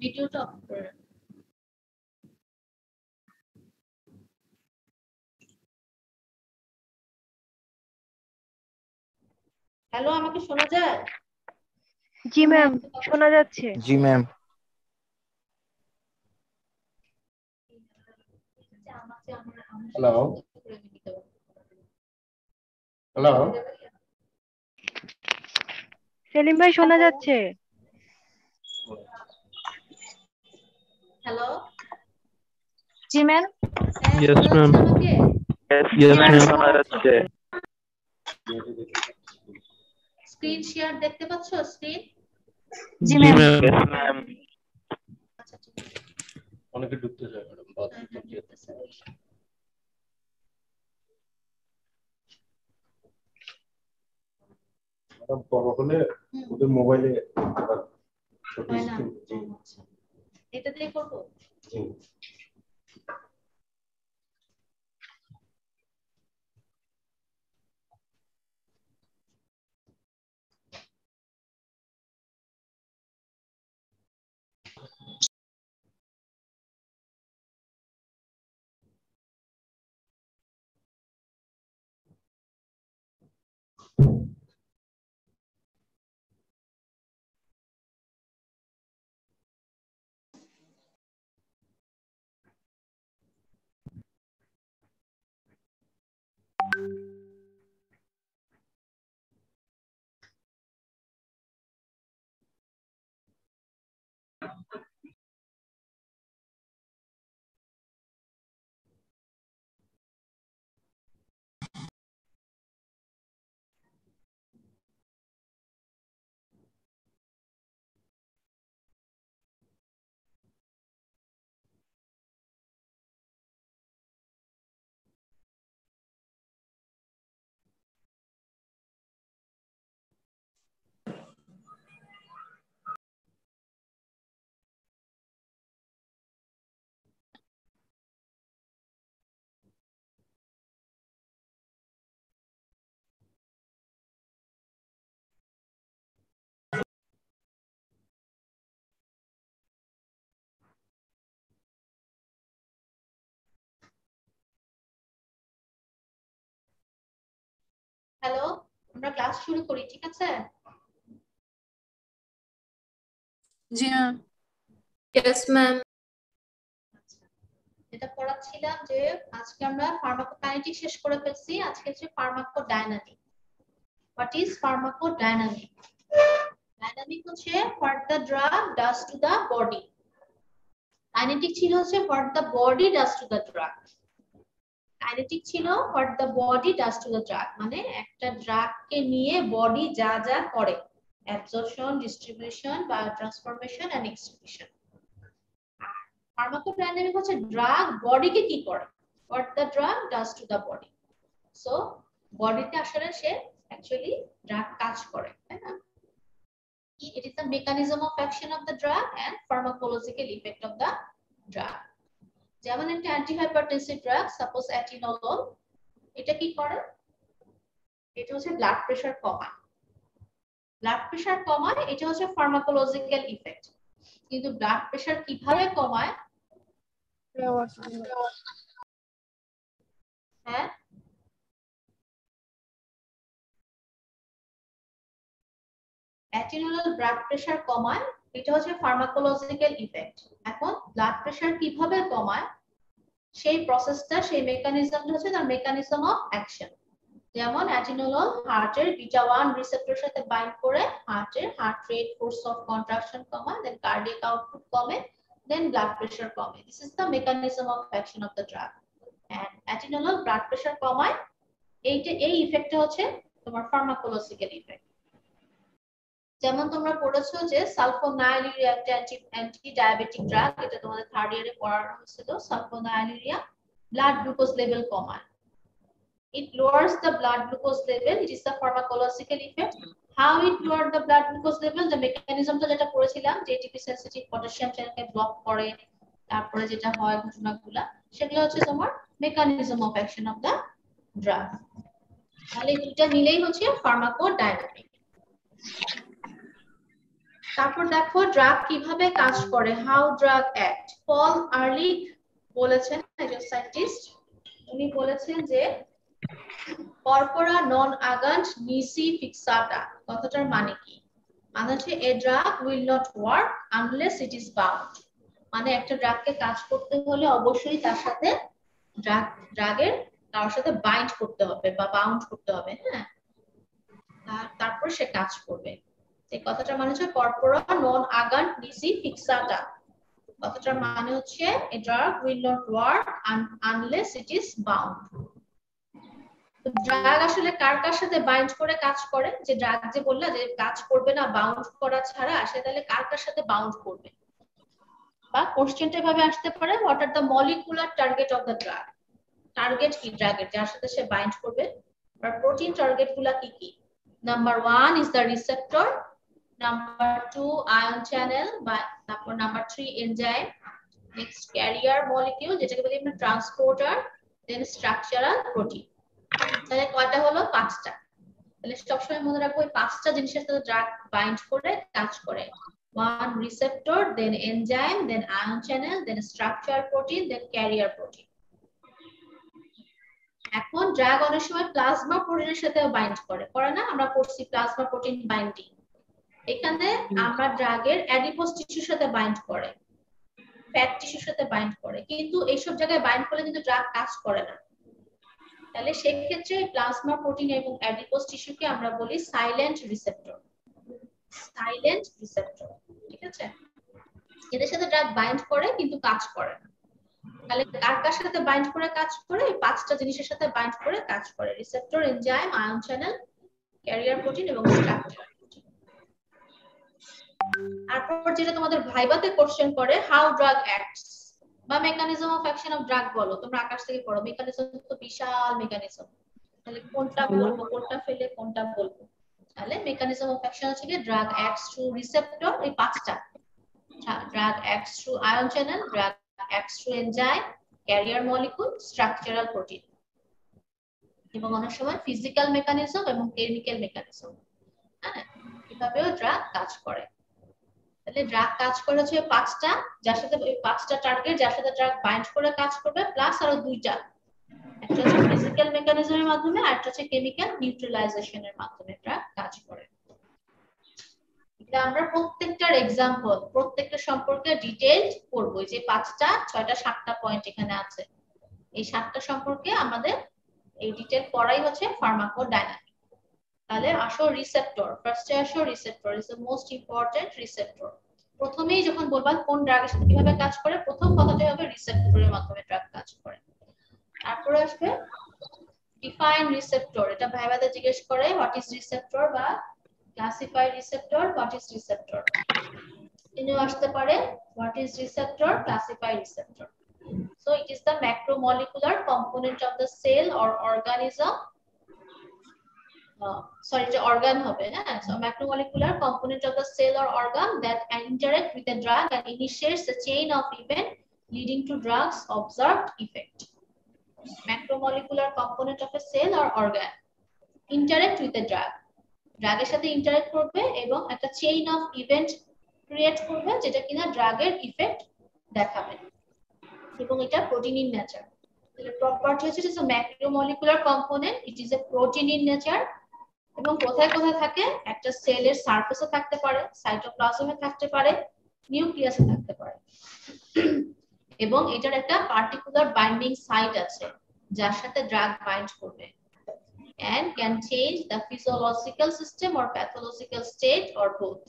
ভিডিওটা অফ করে হ্যালো আমাকে শোনা যায়? জি ম্যাম, শোনা যাচ্ছে। জি ম্যাম। হ্যালো হ্যালো সেলিম ভাই শোনা যাচ্ছে? হ্যালো জি ma'am. Yes ma'am yes ma'am শোনা যাচ্ছে। স্ক্রিন শেয়ার দেখতে পাচ্ছো? স্ক্রিন জি ম্যাম। Yes ma'am. আচ্ছা ঠিক আছে। অনেকে ঢুকতে চায় ম্যাডাম, ম্যাডাম বড় হলে ওদের মোবাইলে হয় না। আচ্ছা এটা দিয়ে করব। জি হ্যালো আমরা ক্লাস শুরু করি, ঠিক আছে? জি ম্যাম। Yes, ma'am. যেটা পড়াচ্ছিলাম যে আজকে আমরা ফার্মাকোকাইনেটিক শেষ করে ফেলছি, আজকে হচ্ছে pharmacodynamic. What is pharmacodynamic? Dynamic হচ্ছে what the drug does to the body. Kinetic ছিল হচ্ছে what the body does to the drug. Kinetic ছিল what the body does to the drug, মানে একটা ড্রাগকে নিয়ে বডি যা যা করে, absorption, distribution, biotransformation and excretion. Pharmacodynamic হচ্ছে ড্রাগ বডিকে কি করে, what the drug does to the body. So বডিতে আসলে সে অ্যাকচুয়ালি ড্রাগ কাজ করে, তাই না? It is the mechanism of action of the drug and pharmacological effect of the drug. যেমন একটা অ্যান্টিহাইপারটেনসিভ ড্রাগ সাপোজ অ্যাটিনোলল, এটা কি করে? এটা হচ্ছে ব্লাড প্রেশার কমায়। ব্লাড প্রেশার কমায়, এটা হচ্ছে ফার্মাকোলজিক্যাল ইফেক্ট। কিন্তু ব্লাড প্রেশার কিভাবে কমায়? হ্যাঁ, অ্যাটিনোলল ব্লাড প্রেশার কমায়, এটা হচ্ছে ফার্মাকোলজিক্যাল ইফেক্ট। এখন ব্লাড প্রেশার কিভাবে কমায় সেই প্রসেসটা, সেই মেকানিজমটা হচ্ছে তার মেকানিজম অফ অ্যাকশন। যেমন অ্যাটিনোলল হার্টের বিটা 1 রিসেপ্টরের সাথে বাইন্ড করে হার্টের heart rate, force of contraction কমায়, দেন কার্ডিয়াক আউটপুট কমে, দেন ব্লাড প্রেশার কমে। This is the mechanism of action of the drug. And atenolol blood pressure কমায়, এই ইফেক্টটা হচ্ছে তোমার ফার্মাকোলজিক্যাল ইফেক্ট। যেমন তোমরা পড়েছো যে সালফোনাইলুরিয়া একটা অ্যান্টি ডায়াবেটিক ড্রাগ, এটা তোমাদের থার্ড ইয়ারে পড়ানো হয়েছিল। সালফোনাইলুরিয়া ব্লাড গ্লুকোজ লেভেল কমায়, it lowers the blood glucose level. It is the pharmacological effect. How it lower the blood glucose level? The mechanism টা যেটা পড়েছিলাম যে ATP sensitive potassium channel কে ব্লক করে, তারপরে যেটা হয় ঘটনাগুলা সেগুলো হচ্ছে তোমার mechanism of action of the drug. তাহলে দুইটা মিলেই হচ্ছে ফার্মাকোডাইনামিক। তারপর দেখো ড্রাগ কিভাবে কাজ করে, হাউ ড্রাগ অ্যাক্ট। পল আর্লিক বলেছেন, একজন সায়েন্টিস্ট, উনি বলেছেন যে কর্পোরা নন আগান্ট নিসি ফিক্সাটা কথাটার মানে কি? মানে হচ্ছে a drug will not work unless it is bound. মানে একটা ড্রাগকে কাজ করতে হলে অবশ্যই তার সাথে ড্রাগের কারোর সাথে বাইন্ড করতে হবে বা বাউন্ড করতে হবে, হ্যাঁ, তারপর সে কাজ করবে। এই কথাটার মানে হচ্ছে কর্পোরা নন আগান্ট নিসি ফিক্সাটা, কথাটার মানে হচ্ছে a drug will not work unless it is bound. Drug আসলে কার কার সাথে বাইন্ড করে কাজ করে? যে ড্রাগ যে বললা যে কাজ করবে না বাউন্ড করা ছাড়া, সে তাহলে কার কার সাথে বাউন্ড করবে? বা কোশ্চেনটা এভাবে আসতে পারে, what are the molecular target of the drug. Target কি ড্রাগের, যার সাথে সে বাইন্ড করবে? আর প্রোটিন টার্গেট গুলা কি কি? Number 1 is the receptor, number 2 ion channel, বা তারপর number 3 enzyme, next career molecule যেটাকে বলি আমরা ট্রান্সপোর্টার, দেন স্ট্রাকচারাল প্রোটিন। তাহলে কয়টা হলো? 5টা। তাহলে সবসময় মনে রাখবো এই 5টা জিনিসের সাথে ড্রাগ বাইন্ড করে কাজ করে। 1 receptor, then enzyme, then ion channel, then structure protein, then carrier protein. এখন ড্রাগ অনেক সময় প্লাজমা প্রোটিনের সাথে বাইন্ড করে না? আমরা পড়ছি প্লাজমা প্রোটিন বাইন্ডিং। এখানে আমরা ড্রাগের অ্যাডিপোজ টিস্যুর সাথে বাইন্ড করে, ফ্যাট টিস্যুর সাথে বাইন্ড করে, কিন্তু এইসব জায়গায় বাইন্ড করলে কিন্তু ড্রাগ কাজ করে না। তাহলে সেই ক্ষেত্রে প্লাজমা প্রোটিন এবং অ্যাডিপোজ টিস্যুকে আমরা বলি সাইলেন্ট রিসেপ্টর। সাইলেন্ট রিসেপ্টর, ঠিক আছে? এদের সাথে ড্রাগ বাইন্ড করে কিন্তু কাজ করে না। তাহলে কার কার সাথে বাইন্ড করে কাজ করে? এই 5টা জিনিসের সাথে বাইন্ড করে কাজ করে, receptor, enzyme, ion channel, career protein এবং স্ট্রাকচার প্রোটিন। তারপর যেটা তোমাদের ভাইভাতে কোশ্চেন করে, হাউ ড্রাগ অ্যাক্টস বা mechanism of action of drug বলো। তোমরা আকাশ থেকে পড়ো, মেকানিজম তো বিশাল মেকানিজম, তাহলে কোনটা বলবো, কোনটা ফেলে কোনটা বলবো? তাহলে মেকানিজম অফ অ্যাকশন হচ্ছে কি ড্রাগ অ্যাক্টস থ্রু রিসেপ্টর, এই 5টা। Drug acts through ion channel, drug acts through enzyme, career molecule, structural protein. এবং অনেক সময় ফিজিক্যাল মেকানিজম এবং কেমিক্যাল মেকানিজম, হ্যাঁ, এভাবেও ড্রাগ কাজ করে। তাহলে ড্রাগ কাজ করে হচ্ছে 5টা, যার সাথে ওই 5টা টার্গেট যার সাথে ড্রাগ বাইন্ড করে কাজ করবে, প্লাস আরো 2টা, একটা হচ্ছে ফিজিক্যাল মেকানিজমের মাধ্যমে আর একটা হচ্ছে কেমিক্যাল নিউট্রালাইজেশনের মাধ্যমে ড্রাগ কাজ করে। এটা আমরা প্রত্যেকটার এক্সাম্পল, প্রত্যেকটা সম্পর্কে ডিটেইলড পড়ব। এই যে 5টা 6টা 7টা পয়েন্ট এখানে আছে, এই 7টা সম্পর্কে আমাদের এই ডিটেইল পড়াই হচ্ছে ফার্মাকোডাইনামিক। তাহলে আসো রিসেপ্টর, ফার্স্টে আসো receptor is the most important. Receptor প্রথমেই যখন বলবা কোন ড্রাগের সাথে কিভাবে কাজ করে, প্রথম কথাটাই হবে রিসেপ্টরের মাধ্যমে ড্রাগ কাজ করে। তারপরে আসবে ডিফাইন রিসেপ্টর, এটা ভাইভাতে জিজ্ঞেস করে হোয়াট ইজ রিসেপ্টর বা classify receptor, what is receptor. ইনিও আসতে পারে what is receptor, classify receptor. So it is the macromolecular component of the cell or organism. Sorry, the organ hobe na. So macromolecular component of the cell or organ that interact with the drug and initiates a chain of event leading to drugs observed effect. Macromolecular component of a cell or organ interact with the drug. ড্রাগের সাথে interact করবে এবং একটা chain of event create করবে যেটা কিনা ড্রাগের effect দেখাবে, এবং এটা প্রোটিন ইন নেচার। তাহলে প্রপার্টি হচ্ছে it is a macromolecular component, it is a protein in nature. এবং কোথায় কোথায় থাকে? একটা সেলের সারফেসে থাকতে পারে, সাইটোপ্লাজমে থাকতে পারে, নিউক্লিয়াসে থাকতে পারে। এবং এটার একটা পার্টিকুলার বাইন্ডিং সাইট আছে যার সাথে ড্রাগ বাইন্ড করবে, and can change the physiological system or pathological state or both.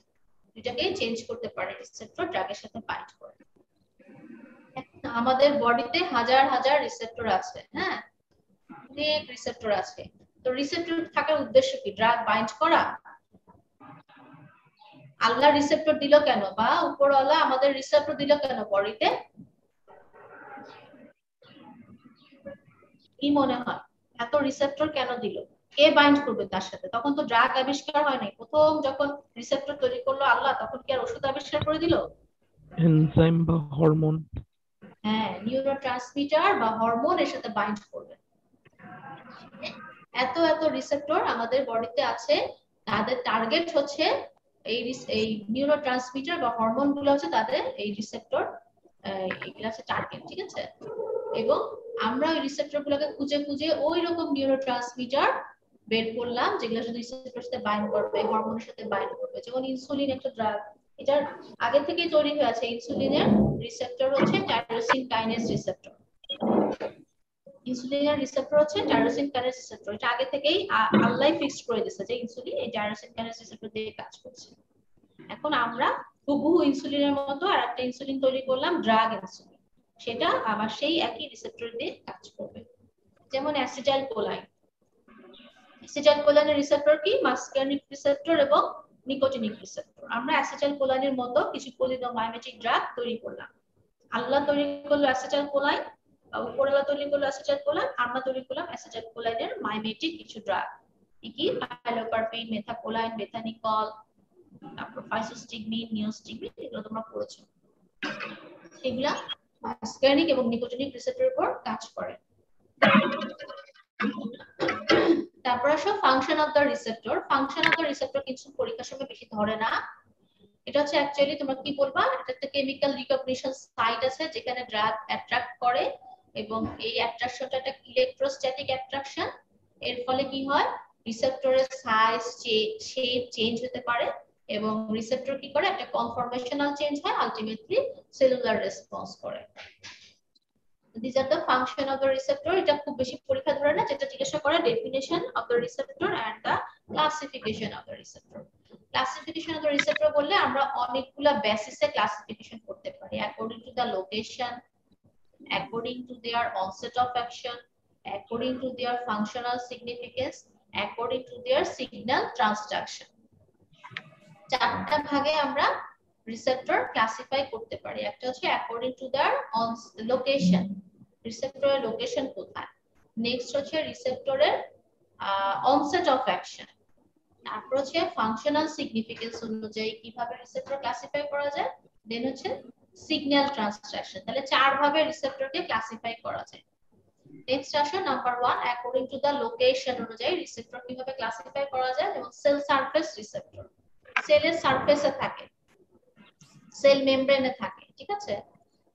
এটাকে চেঞ্জ করতে পারে রিসেপ্টর ড্রাগের সাথে বাইন্ড করে। আমাদের বডিতে হাজার হাজার রিসেপ্টর আছে, হ্যাঁ, অনেক রিসেপ্টর আছে। তো রিসেপ্টর থাকার উদ্দেশ্য কি? ড্রাগ বাইন্ড করা। আল্লাহ রিসেপ্টর দিল কেন, বা উপরওয়ালা আমাদের রিসেপ্টর দিল কেন বডিতে? কি মনে হয় এত রিসেপ্টর কেন দিল? কে বাইন্ড করবে তার সাথে? তখন তো ড্রাগ আবিষ্কার হয় নাই। প্রথম যখন রিসেপ্টর তৈরি করলো আল্লাহ, তখন কি আর ওষুধ আবিষ্কার করে দিল? এনজাইম বা হরমোন। হ্যাঁ, নিউরোট্রান্সমিটার বা হরমোন এর সাথে বাইন্ড করবে। এত এত রিসেপ্টর আমাদের বডিতে আছে, তাদের টার্গেট হচ্ছে এই নিউরোট্রান্সমিটার বা হরমোন গুলো হচ্ছে তাদের এই রিসেপ্টর, এগুলো হচ্ছে টার্গেট, ঠিক আছে। এবং আমরা ওই রিসেপ্টর গুলোকে খুঁজে খুঁজে ওই রকম নিউরোট্রান্সমিটার বের করলাম যেগুলোর সাথে রিসেপ্টরের সাথে বাইন্ড করবে, হরমোনের সাথে বাইন্ড করবে। যেমন ইনসুলিন একটা ড্রাগ, এটার আগে থেকেই তৈরি হয়ে আছে। ইনসুলিনের রিসেপ্টর হচ্ছে টাইরোসিন কাইনেজ রিসেপ্টর। ইনসুলিনের রিসেপ্টর হচ্ছে টাইরোসিন কাইনেজ রিসেপ্টর। এটা আগে থেকেই আল্লাহ ফিক্সড করে দিয়েছে যে ইনসুলিন এই টাইরোসিন কাইনেজ রিসেপ্টর দিয়ে কাজ করছে। এখন আমরা হুবহু ইনসুলিনের মতো আর একটা ইনসুলিন তৈরি করলাম, ড্রাগ ইনসুলিন, সেটা আবার সেই একই রিসেপ্টর দিয়ে কাজ করবে। যেমন অ্যাসিটাইল কোলাইন। অ্যাসিটাইল কোলাইনের রিসেপ্টর কি? মাস্কার্নিক রিসেপ্টর এবং নিকোটিনিক রিসেপ্টর। আমরা অ্যাসিটাইল কোলাইনের মতো কিছু পলিনোমাইমেটিক ড্রাগ তৈরি করলাম। আল্লাহ তৈরি করলো অ্যাসিটাইল কোলাইন, উপরওয়ালা তৈরি করলো অ্যাসিটাইল কোলাইন, আমরা তৈরি করলাম অ্যাসিটাইল কোলাইনের মাইমেটিক কিছু ড্রাগ। কি? পাইলোকার্পিন, মেথাকোলাইন, বেথানিকল, তারপর ফাইসোস্টিগমিন, নিওস্টিগমিন, এগুলো তোমরা পড়েছো। এগুলা মাস্কার্নিক এবং নিকোটিনিক রিসেপ্টরের উপর কাজ করে। তারপর আসো function of the receptor. Function of the receptor কিছু পরীক্ষার সময় বেশি ধরে না। এটা হচ্ছে অ্যাকচুয়ালি তোমরা কি বলবা, এটা একটা কেমিক্যাল রিকগনিশন সাইট আছে যেখানে ড্রাগ অ্যাট্রাক্ট করে, এবং এই অ্যাট্রাকশনটা একটা ইলেকট্রোস্ট্যাটিক অ্যাট্রাকশন। এর ফলে কি হয়, রিসেপ্টরের সাইজ, শেপ চেঞ্জ হতে পারে, এবং রিসেপ্টর কি করে, একটা কনফরমেশনাল চেঞ্জ হয়, আলটিমেটলি সেলুলার রেসপন্স করে। These are the function of the receptor. এটা খুব বেশি পরীক্ষা ধরে না, যেটা জিজ্ঞাসা করে definition of the receptor and the classification of the receptor. Classification of the receptor বললে আমরা অনেকগুলা বেসিসে ক্লাসিফিকেশন করতে পারি, according to the location, according to their onset of action, according to their functional significance, according to their signal transduction. চারটা ভাগে আমরা receptor classify করতে পারি। একটা হচ্ছে অ্যাকর্ডিং টু देयर লোকেশন, রিসেপ্টরের লোকেশন কোথায়। নেক্সট হচ্ছে রিসেপ্টরের অনসেট অফ অ্যাকশন। তারপর হচ্ছে ফাংশনাল সিগনিফিকেন্স অনুযায়ী কিভাবে রিসেপ্টর ক্লাসিফাই করা যায়। দেন হচ্ছে সিগন্যাল ট্রান্সডাকশন। তাহলে চার ভাবে রিসেপ্টরকে ক্লাসিফাই করা যায়। নেক্সট আসো number 1, according to the location অনুযায়ী রিসেপ্টর কিভাবে ক্লাসিফাই করা যায়। যেমন সেল সারফেস রিসেপ্টর, সেলের সারফেসে থাকে, সেল মেমব্রেনে থাকে, ঠিক আছে।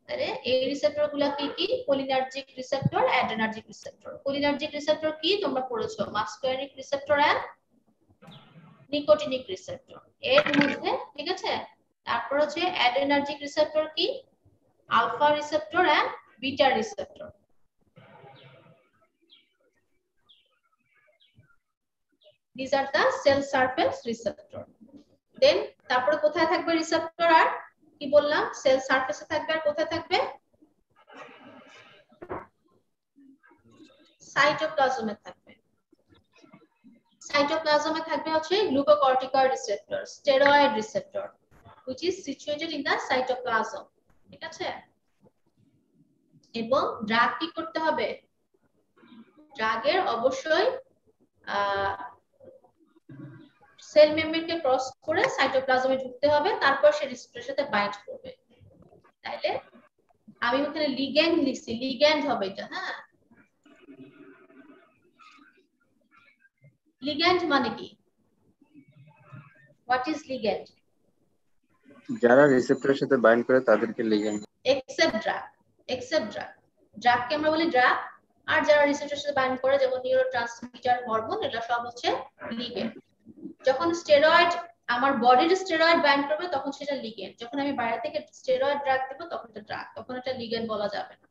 তাহলে এই রিসেপ্টর গুলা কি কি? Cholinergic receptor, adrenergic receptor. Cholinergic receptor কি তোমরা পড়েছো, muscarinic receptor and nicotinic receptor এর মধ্যে, ঠিক আছে। তারপর হচ্ছে অ্যাড্রেনার্জিক রিসেপ্টর কি? Alpha receptor and beta receptor. These are the cell surface receptor. Then তারপরে কোথায় থাকবে রিসেপ্টর? আর কি বললাম, সেল সারফেসে থাকবে। আর কোথায় থাকবে? সাইটোপ্লাজমে থাকবে। সাইটোপ্লাজমে থাকবে হচ্ছে glucocorticoid receptor, steroid receptor, which is situated in the cytoplasm, ঠিক আছে। এবং ড্রাগ কি করতে হবে, ড্রাগের অবশ্যই সেল মেমব্রেনকে ক্রস করে সাইটোপ্লাজমে ঢুকতে হবে, তারপর সে রিসেপ্টরের সাথে বাইন্ড করবে। তাইলে আমি ওখানে লিগ্যান্ড লিখছি, লিগ্যান্ড হবে এটা। হ্যাঁ, লিগ্যান্ড মানে কি? What is ligand? যারা রিসেপ্টরের সাথে বাইন্ড করে তাদেরকে ligand. Except drug, except drug, ড্রাগকে আমরা বলি ড্রাগ। আর যারা রিসেপ্টরের সাথে বাইন্ড করে, যেমন নিউরোট্রান্সমিটার, হরমোন, এটা সব হচ্ছে লিগ্যান্ড। যখন স্টেরয়েড আমার বডির স্টেরয়েড বাইন্ড করবে তখন সেটা লিগ্যান্ড। যখন আমি বাইরে থেকে স্টেরয়েড ড্রাগ দেব তখন এটা ড্রাগ, তখন এটা লিগ্যান্ড বলা যাবে না।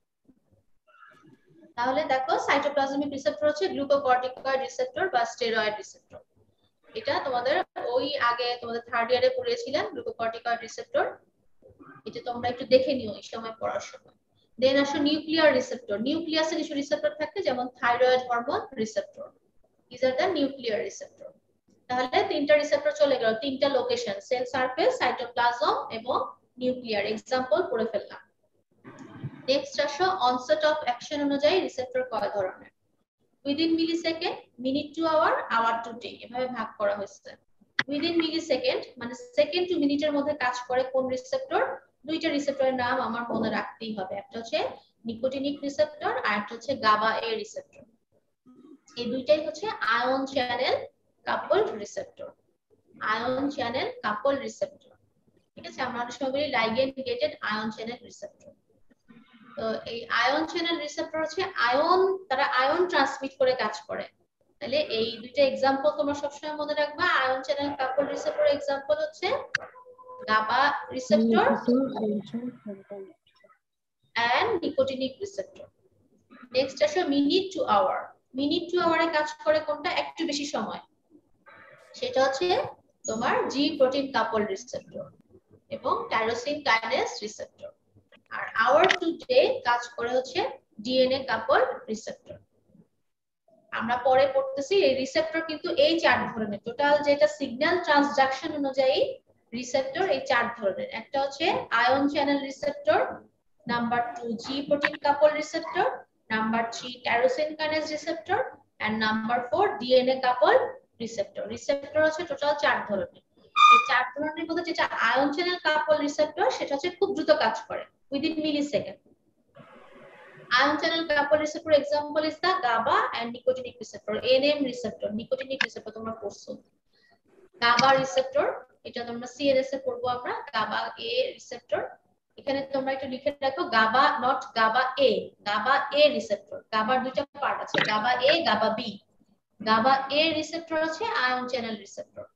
তাহলে দেখো সাইটোপ্লাজমিক রিসেপ্টর হচ্ছে গ্লুকোকর্টিকয়েড রিসেপ্টর বা স্টেরয়েড রিসেপ্টর। এটা তোমাদের ওই আগে তোমাদের থার্ড ইয়ারে পড়িয়েছিলেন গ্লুকোকর্টিকয়েড রিসেপ্টর, এটা তোমরা একটু দেখে নিও এই সময় পড়ার সময়। দেন আসো নিউক্লিয়ার রিসেপ্টর। নিউক্লিয়াসে কিছু রিসেপ্টর থাকে, যেমন thyroid hormone receptor. This are the nuclear receptor. তাহলে তিনটা রিসেপ্টর চলে গেল, তিনটা লোকেশন, সেল সারফেস, সাইটোপ্লাজম এবং নিউক্লিয়ার। এক্সাম্পল পড়ে ফেললাম। নেক্সট আসো অনসেট অফ অ্যাকশন অনুযায়ী রিসেপ্টর কয় ধরনের। Within millisecond, minute to hour, hour to day, এভাবে ভাগ করা হয়েছে। উইদিন মিলিসেকেন্ড মানে সেকেন্ড টু মিনিটের মধ্যে কাজ করে কোন রিসেপ্টর? দুইটা রিসেপ্টরের নাম আমার মনে রাখতেই হবে, একটা হচ্ছে নিকোটিনিক রিসেপ্টর আর একটা হচ্ছে গাবা এ রিসেপ্টর। এই দুইটাই হচ্ছে ion channel coupled receptor, ion channel couple receptor. ঠিক আছে, আমরা অনেক সময় বলি ligand gated ion channel receptor. তো এই আয়ন চ্যানেল রিসেপ্টর হচ্ছে আয়ন, তারা আয়ন ট্রান্সমিট করে কাজ করে। তাহলে এই দুইটা এক্সাম্পল তোমরা সবসময় মনে রাখবা। Ion channel couple receptor example হচ্ছে GABA receptor and nicotinic receptor. Next আসো minute to hour. Minute to আওয়ারে কাজ করে কোনটা, একটু বেশি সময়, সেটা হচ্ছে তোমার জি প্রোটিন কাপল রিসেপ্টর এবং টাইরোসিন কাইনেজ রিসেপ্টর। আর আওয়ার টু ডে কাজ করে হচ্ছে ডিএনএ কাপল রিসেপ্টর। আমরা পরে পড়তেছি এই রিসেপ্টর কিন্তু এই চার ধরনের, টোটাল যেটা সিগন্যাল ট্রান্সডাকশন অনুযায়ী রিসেপ্টর এই চার ধরনের। একটা হচ্ছে ion channel receptor, number 2 G protein couple receptor, number 3 tyrosine kinase receptor and number 4 DNA couple receptor. Receptor হচ্ছে টোটাল চার ধরনের। এই চার ধরনের মধ্যে যেটা আয়ন চ্যানেল কাপল রিসেপ্টর সেটা হচ্ছে খুব দ্রুত কাজ করে, within millisecond. Ion channel couple receptor example is the GABA and nicotinic receptor, NM receptor, nicotinic receptor তোমরা পড়ছো। GABA receptor এটা তোমরা CNS এ পড়বো আমরা, GABA A receptor। এখানে তোমরা একটু লিখে রাখো GABA not GABA A, GABA A receptor। GABA দুইটা পার্ট আছে, GABA A, GABA B। GABA A receptor আছে ion channel receptor।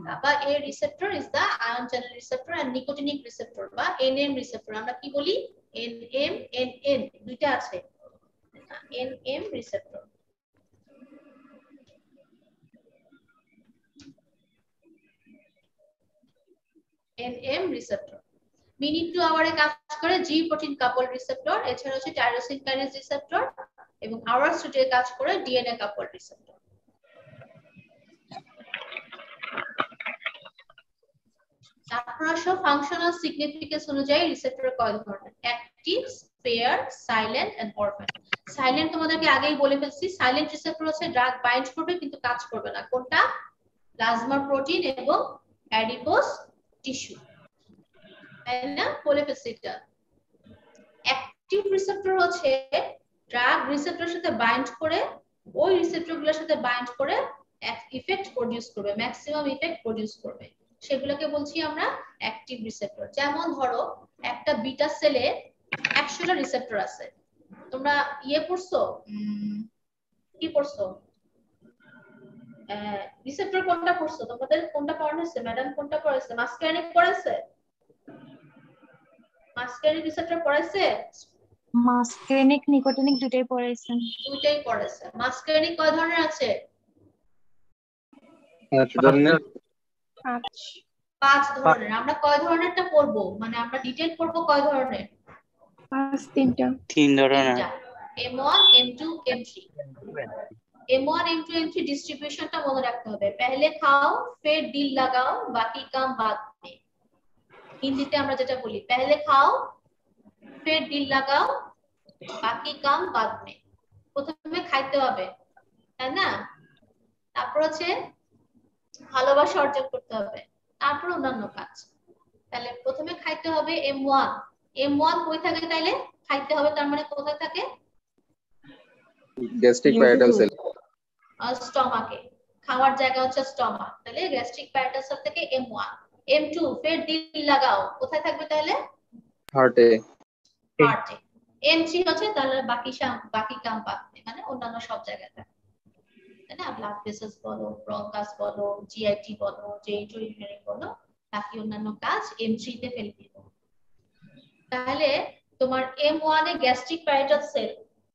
GABA A receptor is the ion channel receptor and nicotinic receptor বা NM receptor। আমরা কি বলি, NM NN দুইটা আছে, NM receptor। NM receptor minute to আওয়ারে কাজ করে জি প্রোটিন কাপল রিসেপ্টর, এছাড়া হচ্ছে টাইরোসিন কাইনেজ রিসেপ্টর এবং আওয়ার্স টু ডে কাজ করে ডিএনএ কাপল রিসেপ্টর। তারপর আসো ফাংশনাল সিগনিফিকেন্স অনুযায়ী রিসেপ্টর কয় ধরনের, active, spare, silent and orphan. Silent তোমাদেরকে আগেই বলে ফেলছি, সাইলেন্ট রিসেপ্টর হচ্ছে ড্রাগ বাইন্ড করবে কিন্তু কাজ করবে না, কোনটা, প্লাজমা প্রোটিন এবং অ্যাডিপোস টিস্যু, তাই না, বলে ফেলছি এটা। অ্যাক্টিভ রিসেপ্টর হচ্ছে ড্রাগ রিসেপ্টরের সাথে বাইন্ড করে, ওই রিসেপ্টরগুলোর সাথে বাইন্ড করে ইফেক্ট প্রোডিউস করবে, ম্যাক্সিমাম ইফেক্ট প্রোডিউস করবে, সেগুলোকে বলছি আমরা অ্যাক্টিভ রিসেপ্টর। যেমন ধরো একটা বিটা সেলে 100টা রিসেপ্টর আছে, তোমরা ইয়ে পড়ছো, কি পড়ছো, রিসেপ্টর কোনটা পড়ছো, তোমাদের কোনটা পড়ানো হয়েছে, ম্যাডাম কোনটা পড়াইছে, মাস্কারিনিক পড়াইছে, মাস্কারিনিক রিসেপ্টর পড়াইছে, মাস্কারিনিক নিকোটিনিক দুটোই পড়াইছেন। দুইটাই পড়াইছে। মাস্কারিনিক কয় ধরনের আছে, 5 ধরনের। আমরা কয় ধরনেরটা পড়বো, মানে আমরা ডিটেইল পড়বো কয় ধরনের, 3 ধরনের। M1 M2 M3। M1 M2 M3 ডিস্ট্রিবিউশনটা মনে রাখতে হবে, पहले খাও फिर दिल लगाओ बाकी काम बाद में। হিন্দিতে আমরা যেটা বলি पहले খাও फिर दिल लगाओ बाकी काम बाद में। প্রথমে খাইতে হবে, তাই না, তারপর হচ্ছে ভালোবাসা অর্জন করতে হবে, তারপর অন্যান্য কাজ। তাহলে প্রথমে খাইতে হবে M1, M1 কই থাকে, তাইলে খাইতে হবে তার মানে কোথায় থাকে, গ্যাস্ট্রিক প্যারাটাল সেল, স্টমাকে, খাওয়ার জায়গা হচ্ছে স্টমাক, তাহলে গ্যাস্ট্রিক প্যারাটাল সেল থেকে M1। M2 ফের দিল লাগাও, কোথায় থাকবে তাহলে, হার্টে। হার্টে। M3 হচ্ছে তাহলে বাকি কাম বাদে, মানে অন্যান্য সব জায়গায় থাকে, তাই না, ব্লাড ভেসেলস বলো, ব্রঙ্কাস বলো, জিআইটি বলো, জেন্ট্রোইউরিনারি বলো, বাকি অন্যান্য কাজ M3 তে ফেলে দিব। তাহলে তোমার M1 এ গ্যাস্ট্রিক প্যারাটাল সেল,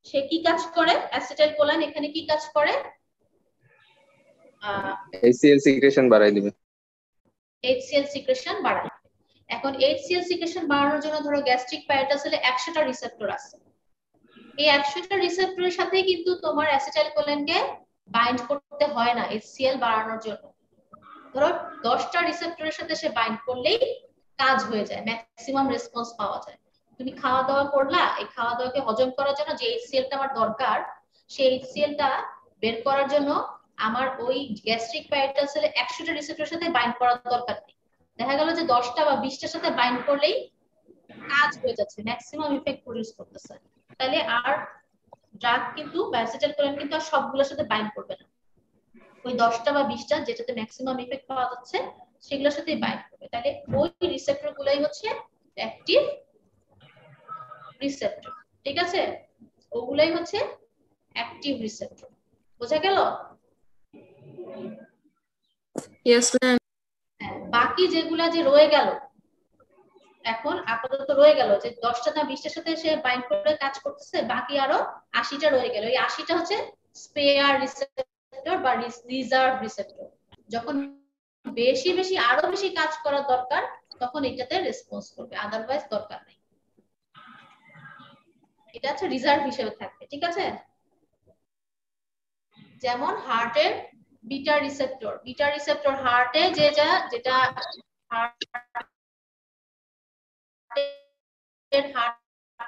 সে কি কাজ করে, অ্যাসিটাইলকোলাইন এখানে কি কাজ করে, HCl সিক্রেশন বাড়ায় দিবে, HCl সিক্রেশন বাড়ায়। এখন HCl সিক্রেশন বাড়ানোর জন্য ধরো গ্যাস্ট্রিক প্যারাটাল সেলে 100টা রিসেপ্টর আছে, এই 100টা রিসেপ্টরের সাথে কিন্তু তোমার অ্যাসিটাইলকোলাইনকে বাইন্ড করতে হয় না HCl বাড়ানোর জন্য। ধরো 10টা রিসেপ্টরের সাথে সে বাইন্ড করলেই কাজ হয়ে যায়, ম্যাক্সিমাম রেসপন্স পাওয়া যায়। তুমি খাওয়া দাওয়া করলা, এই খাওয়া দাওয়াকে হজম করার জন্য যে HCl-টা আমার দরকার, সেই HCl-টা বের করার জন্য আমার ওই গ্যাস্ট্রিক প্যারাটাল সেলে 100টা রিসেপ্টরের সাথে বাইন্ড করার দরকার নেই। দেখা গেল যে 10টা বা 20টার সাথে বাইন্ড করলেই কাজ হয়ে যাচ্ছে, ম্যাক্সিমাম ইফেক্ট প্রডিউস করতেছে। তাহলে আর ড্রাগ কিন্তু অ্যাসিটাইলকোলিন কিন্তু আর সবগুলোর সাথে বাইন্ড করবে না, ওই 10টা বা 20টা যেটাতে ম্যাক্সিমাম ইফেক্ট পাওয়া যাচ্ছে সেগুলোর সাথেই বাইন্ড করবে। তাহলে ওই রিসেপ্টর গুলাই হচ্ছে অ্যাক্টিভ রিসেপ্টর, ঠিক আছে? ওগুলাই হচ্ছে অ্যাক্টিভ রিসেপ্টর। বোঝা গেল? Yes, ma'am. বাকি যেগুলা যে রয়ে গেল, এখন আপাতত রয়ে গেল যে 10টা না 20টার সাথে সে বাইন্ড করে কাজ করতেছে, বাকি আরো 80টা রয়ে গেল। এই 80টা হচ্ছে স্পেয়ার রিসেপ্টর বা রিজার্ভ রিসেপ্টর। যখন বেশি বেশি আরো বেশি কাজ করার দরকার তখন এটাতে রেসপন্স করবে, আদারওয়াইজ দরকার নেই। এটা হচ্ছে রিজার্ভ হিসেবে থাকবে, ঠিক আছে? যেমন হার্টের বিটা রিসেপ্টর হার্টে যেটা হার্ট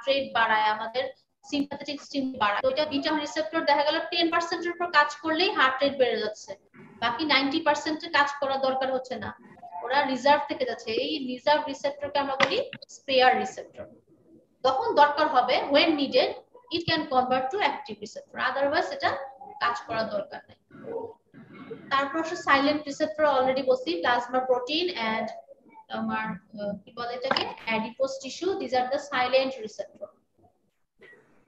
রেট বাড়ায়, আমাদের সিম্প্যাথেটিক স্টিমুলাস বাড়ায়। ওইটা বিটা রিসেপ্টর দেখা গেল 10% এর উপর কাজ করলেই হার্ট রেট বেড়ে যাচ্ছে, বাকি 90% এর কাজ করার দরকার হচ্ছে না, ওরা রিজার্ভ থেকে যাচ্ছে। এই রিজার্ভ রিসেপ্টরকে আমরা বলি স্পেয়ার রিসেপ্টর। তখন দরকার হবে when needed it can convert to active receptor, otherwise এটা কাজ করার দরকার নেই। তারপর আসলে সাইলেন্ট রিসেপ্টর অলরেডি বলছি, প্লাজমা প্রোটিন এন্ড আমার কি বলে এটাকে adipose tissue, this are the silent receptor.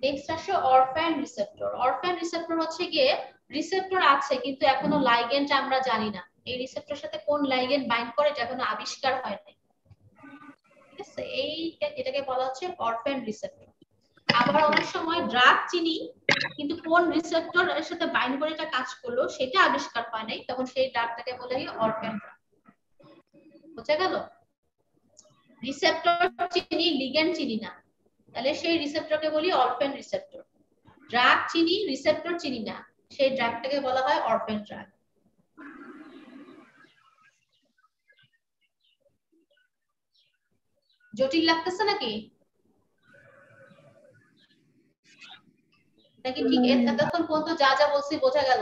Next আসে অরফ্যান রিসেপ্টর হচ্ছে গিয়ে রিসেপ্টর আছে কিন্তু এখনো লাইগেন্ড আমরা জানি না, এই রিসেপ্টরের সাথে কোন লাইগেন্ড বাইন্ড করে এটা এখনো আবিষ্কার হয়নি, ঠিক আছে? এটাকে বলা হচ্ছে অরফ্যান রিসেপ্টর। আবার অনেক সময় ড্রাগ চিনি কিন্তু কোন রিসেপ্টর এর সাথে বাইন্ড করে এটা কাজ করলো সেটা আবিষ্কার হয় নাই, তখন সেই ড্রাগটাকে বলে অরফ্যান ড্রাগ। বুঝা গেল? রিসেপ্টর চিনি, লিগ্যান্ড চিনি না, তাহলে সেই রিসেপ্টরকে বলি অরফ্যান রিসেপ্টর। ড্রাগ চিনি, রিসেপ্টর চিনি না, সেই ড্রাগটাকে বলা হয় অরফ্যান ড্রাগ। জটিল লাগতেছে নাকি? নাকি ঠিক এতক্ষণ পর্যন্ত যা যা বলছি বোঝা গেল?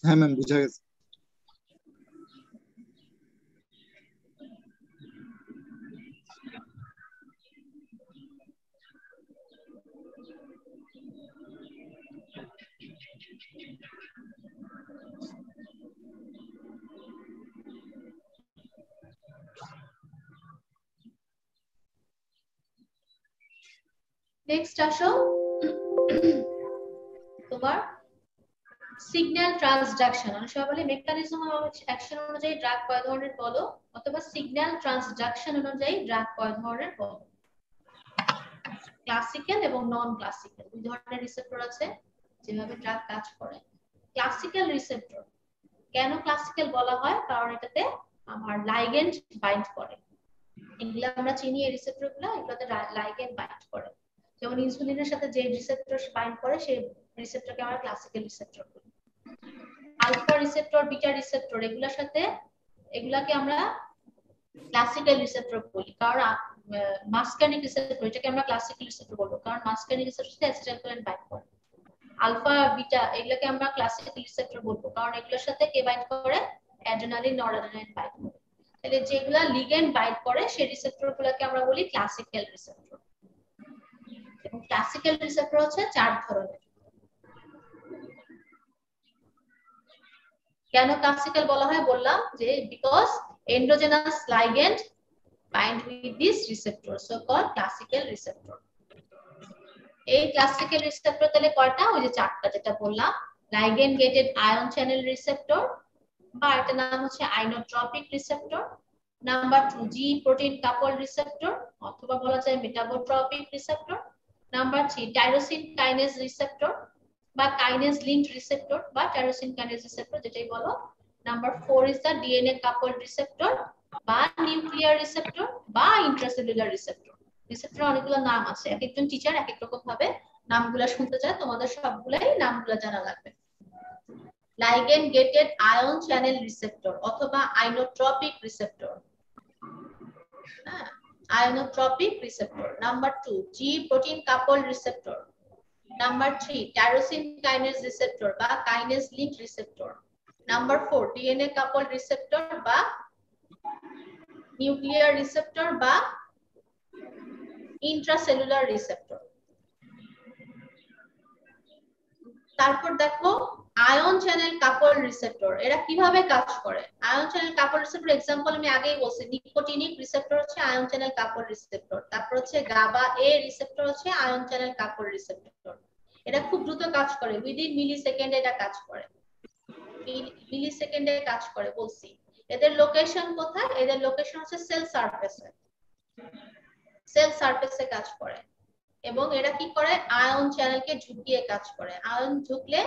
হ্যাঁ ম্যাম, বুঝা গেছে। নেক্সট আসো তোমার সিগন্যাল ট্রান্সডাকশন। অনেক সময় বলি মেকানিজম অফ অ্যাকশন অনুযায়ী ড্রাগ কয় ধরনের বলো, অথবা সিগন্যাল ট্রান্সডাকশন অনুযায়ী ড্রাগ কয় ধরনের বলো। ক্লাসিক্যাল এবং নন ক্লাসিক্যাল দুই ধরনের রিসেপ্টর আছে যেভাবে ড্রাগ কাজ করে। ক্লাসিক্যাল রিসেপ্টর কেন ক্লাসিক্যাল বলা হয়? কারণ এটাতে আমার লাইগেন্ড বাইন্ড করে, এগুলা আমরা চিনি এই রিসেপ্টরগুলো, এগুলোতে লাইগেন্ড বাইন্ড করে। যেমন ইনসুলিনের সাথে যে রিসেপ্টর বাইন্ড করে সেই রিসেপ্টরকে আমরা ক্লাসিক্যাল রিসেপ্টর বলি। আলফা রিসেপ্টর, বিটা রিসেপ্টর এগুলাকে আমরা ক্লাসিক্যাল রিসেপ্টর বলি। কারণ মাসকার্নিক রিসেপ্টর এটাকে আমরা ক্লাসিক্যাল রিসেপ্টর বলবো কারণ মাসকার্নিক রিসেপ্টর সাথে অ্যাসিটাইলকোলিন বাইন্ড করে। আলফা বিটা এগুলাকে আমরা ক্লাসিক্যাল রিসেপ্টর বলবো কারণ এগুলোর সাথে কে বাইন্ড করে? অ্যাড্রেনালিন, নরঅ্যাড্রেনালিন বাইন্ড করে। তাহলে যেগুলা লিগ্যান্ড বাইন্ড করে সেই রিসেপ্টরগুলোকে আমরা বলি ক্লাসিক্যাল রিসেপ্টর। এবং ক্লাসিক্যাল রিসেপ্টর হচ্ছে 4 ধরনের। কেন ক্লাসিক্যাল বলা হয় বললাম যে because endogenous ligand bind with this receptor, so called classical receptor. এই ক্লাসিক্যাল রিসেপ্টর তাহলে কয়টা? ওই যে 4টা যেটা বললাম, ligand gated ion channel receptor বা এটার নাম হচ্ছে inotropic receptor, number 2 G protein coupled receptor অথবা বলা যায় metabotropic receptor, number 3 tyrosine kinase receptor বা kinase linked receptor বা tyrosine kinase receptor যেটাই বলো, number 4 is the DNA coupled receptor বা নিউক্লিয়ার রিসেপ্টর বা ইন্ট্রাসেলুলার রিসেপ্টর। রিসেপ্টর অনেকগুলো নাম আছে, এক একজন টিচার এক এক রকম ভাবে নামগুলা শুনতে চাই, তোমাদের সবগুলাই নামগুলা জানা লাগবে। ligand gated ion channel receptor অথবা inotropic receptor, হ্যাঁ inotropic receptor। Number 2 G protein coupled receptor। Number 3 tyrosine kinase receptor বা kinase link receptor। Number 4 DNA coupled receptor বা nuclear receptor বা intracellular receptor। তারপর দেখো আয়ন চ্যানেল কাপল রিসেপ্টর, এরা কিভাবে কাজ করে? Ion channel couple receptor example আমি আগেই বলছি, নিকোটিনিক রিসেপ্টর হচ্ছে আয়ন চ্যানেল কাপল রিসেপ্টর। তারপর হচ্ছে গাবা এ রিসেপ্টর হচ্ছে আয়ন চ্যানেল কাপল রিসেপ্টর। এটা খুব দ্রুত কাজ করে, উইদিন মিলি সেকেন্ডে এটা কাজ করে, মিলি সেকেন্ডে কাজ করে বলছি। এদের লোকেশন কোথায়? এদের লোকেশন হচ্ছে সেল সারফেসে, সেল সারফেসে কাজ করে। এবং এরা কি করে? আয়ন চ্যানেলকে ঝুঁকিয়ে কাজ করে। আয়ন ঝুঁকলে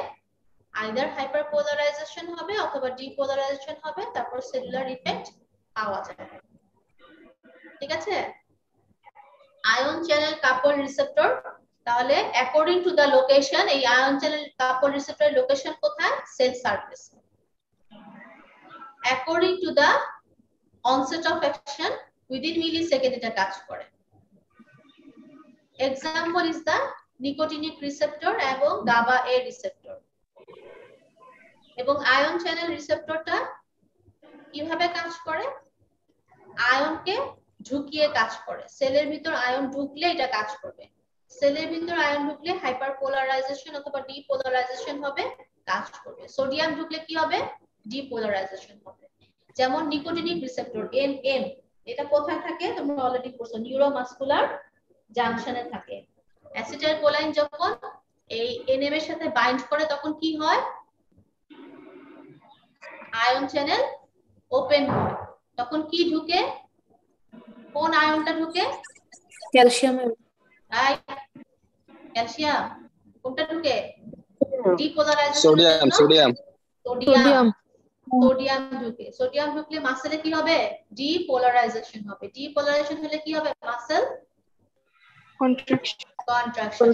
আইদার হাইপারপোলারাইজেশন হবে অথবা ডিপোলারাইজেশন হবে, তারপর সেলুলার ইফেক্ট পাওয়া যায়। ঠিক আছে? আয়ন চ্যানেল কাপল রিসেপ্টর, তাহলে অ্যাকর্ডিং টু দা লোকেশন, এই আয়ন চ্যানেল কাপল রিসেপ্টরের লোকেশন কোথায়? Cell surface. According to the onset of action, within millisecond এটা কাজ করে। Example is the nicotinic receptor এবং গাবা এ রিসেপ্টর। এবং ion channel রিসেপ্টরটা কিভাবে কাজ করে? আয়নকে ঝুঁকিয়ে কাজ করে। সেলের ভিতর আয়ন ঢুকলে এটা কাজ করবে, সেলের ভিতর আয়ন ঢুকলে হাইপারপোলারাইজেশন অথবা ডিপোলারাইজেশন হবে, কাজ করবে। সোডিয়াম ঢুকলে কি হবে? ডিপোলারাইজেশন হবে। যেমন নিকোটিনিক রিসেপ্টর NM, এটা কোথায় থাকে? তোমরা অলরেডি পড়ছো, নিউরোমাসকুলার জাংশনে থাকে। অ্যাসিটাইল কোলাইন যখন এই NM এর সাথে বাইন্ড করে তখন কি হয়? আয়ন চ্যানেল ওপেন হয়। তখন কি ঢুকে? কোন আয়নটা ঢুকে? ক্যালসিয়াম। ক্যালসিয়াম। কোনটা ঢুকে? Depolarisation. Sodium sodium sodium sodium ঢুকে। সোডিয়াম ঢুকলে মাসেলে কি হবে? ডিপোলারাইজেশন হবে। ডিপোলারাইজেশন হলে কি হবে? Muscle contraction.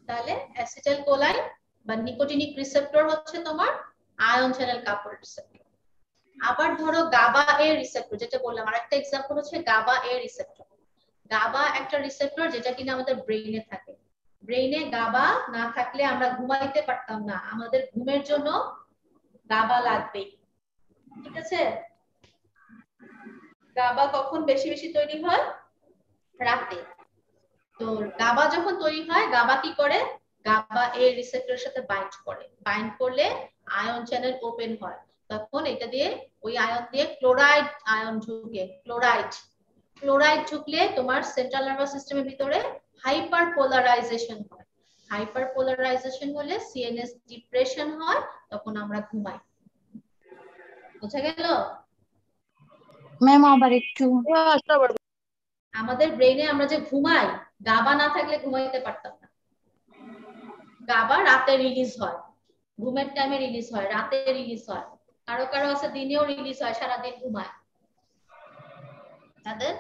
তাহলে অ্যাসিটাইল কোলাইন বা নিকোটিনিক রিসেপ্টর হচ্ছে তোমার আয়ন চ্যানেল কাপল রিসেপ্টর। আবার ধরো গাবা এ রিসেপ্টর, যেটা বললাম, আরেকটা এক্সাম্পল হচ্ছে গাবা এ রিসেপ্টর। গাবা একটা রিসেপ্টর যেটা কিনা আমাদের ব্রেইনে থাকে। ব্রেইনে গাবা না থাকলে আমরা ঘুমাইতে পারতাম না, আমাদের ঘুমের জন্য গাবা লাগবেই। ঠিক আছে? গাবা কখন বেশি বেশি তৈরি হয়? রাতে। তো গাবা যখন তৈরি হয়, গাবা কি করে? গাবা এ রিসেপ্টরের সাথে বাইন্ড করে, বাইন্ড করলে আয়ন চ্যানেল ওপেন হয়। তখন এটা দিয়ে, ওই আয়ন দিয়ে ক্লোরাইড আয়ন ঢুকে। ক্লোরাইড ঢুকলে তোমার সেন্ট্রাল নার্ভাস সিস্টেমের ভিতরে হাইপারপোলারাইজেশন হয়। হাইপারপোলারাইজেশন হলে সিএনএস ডিপ্রেশন হয়, তখন আমরা ঘুমাই। বুঝা গেল? ম্যাম আবার একটু। আমাদের ব্রেইনে আমরা যে ঘুমাই, গাবা না থাকলে ঘুমাইতে পারতাম না। গাবা রাতে রিলিজ হয়, ঘুমের টাইমে রিলিজ হয়, রাতে রিলিজ হয়। কারো কারো আছে দিনেও রিলিজ হয়, সারাদিন ঘুমায়। তাদের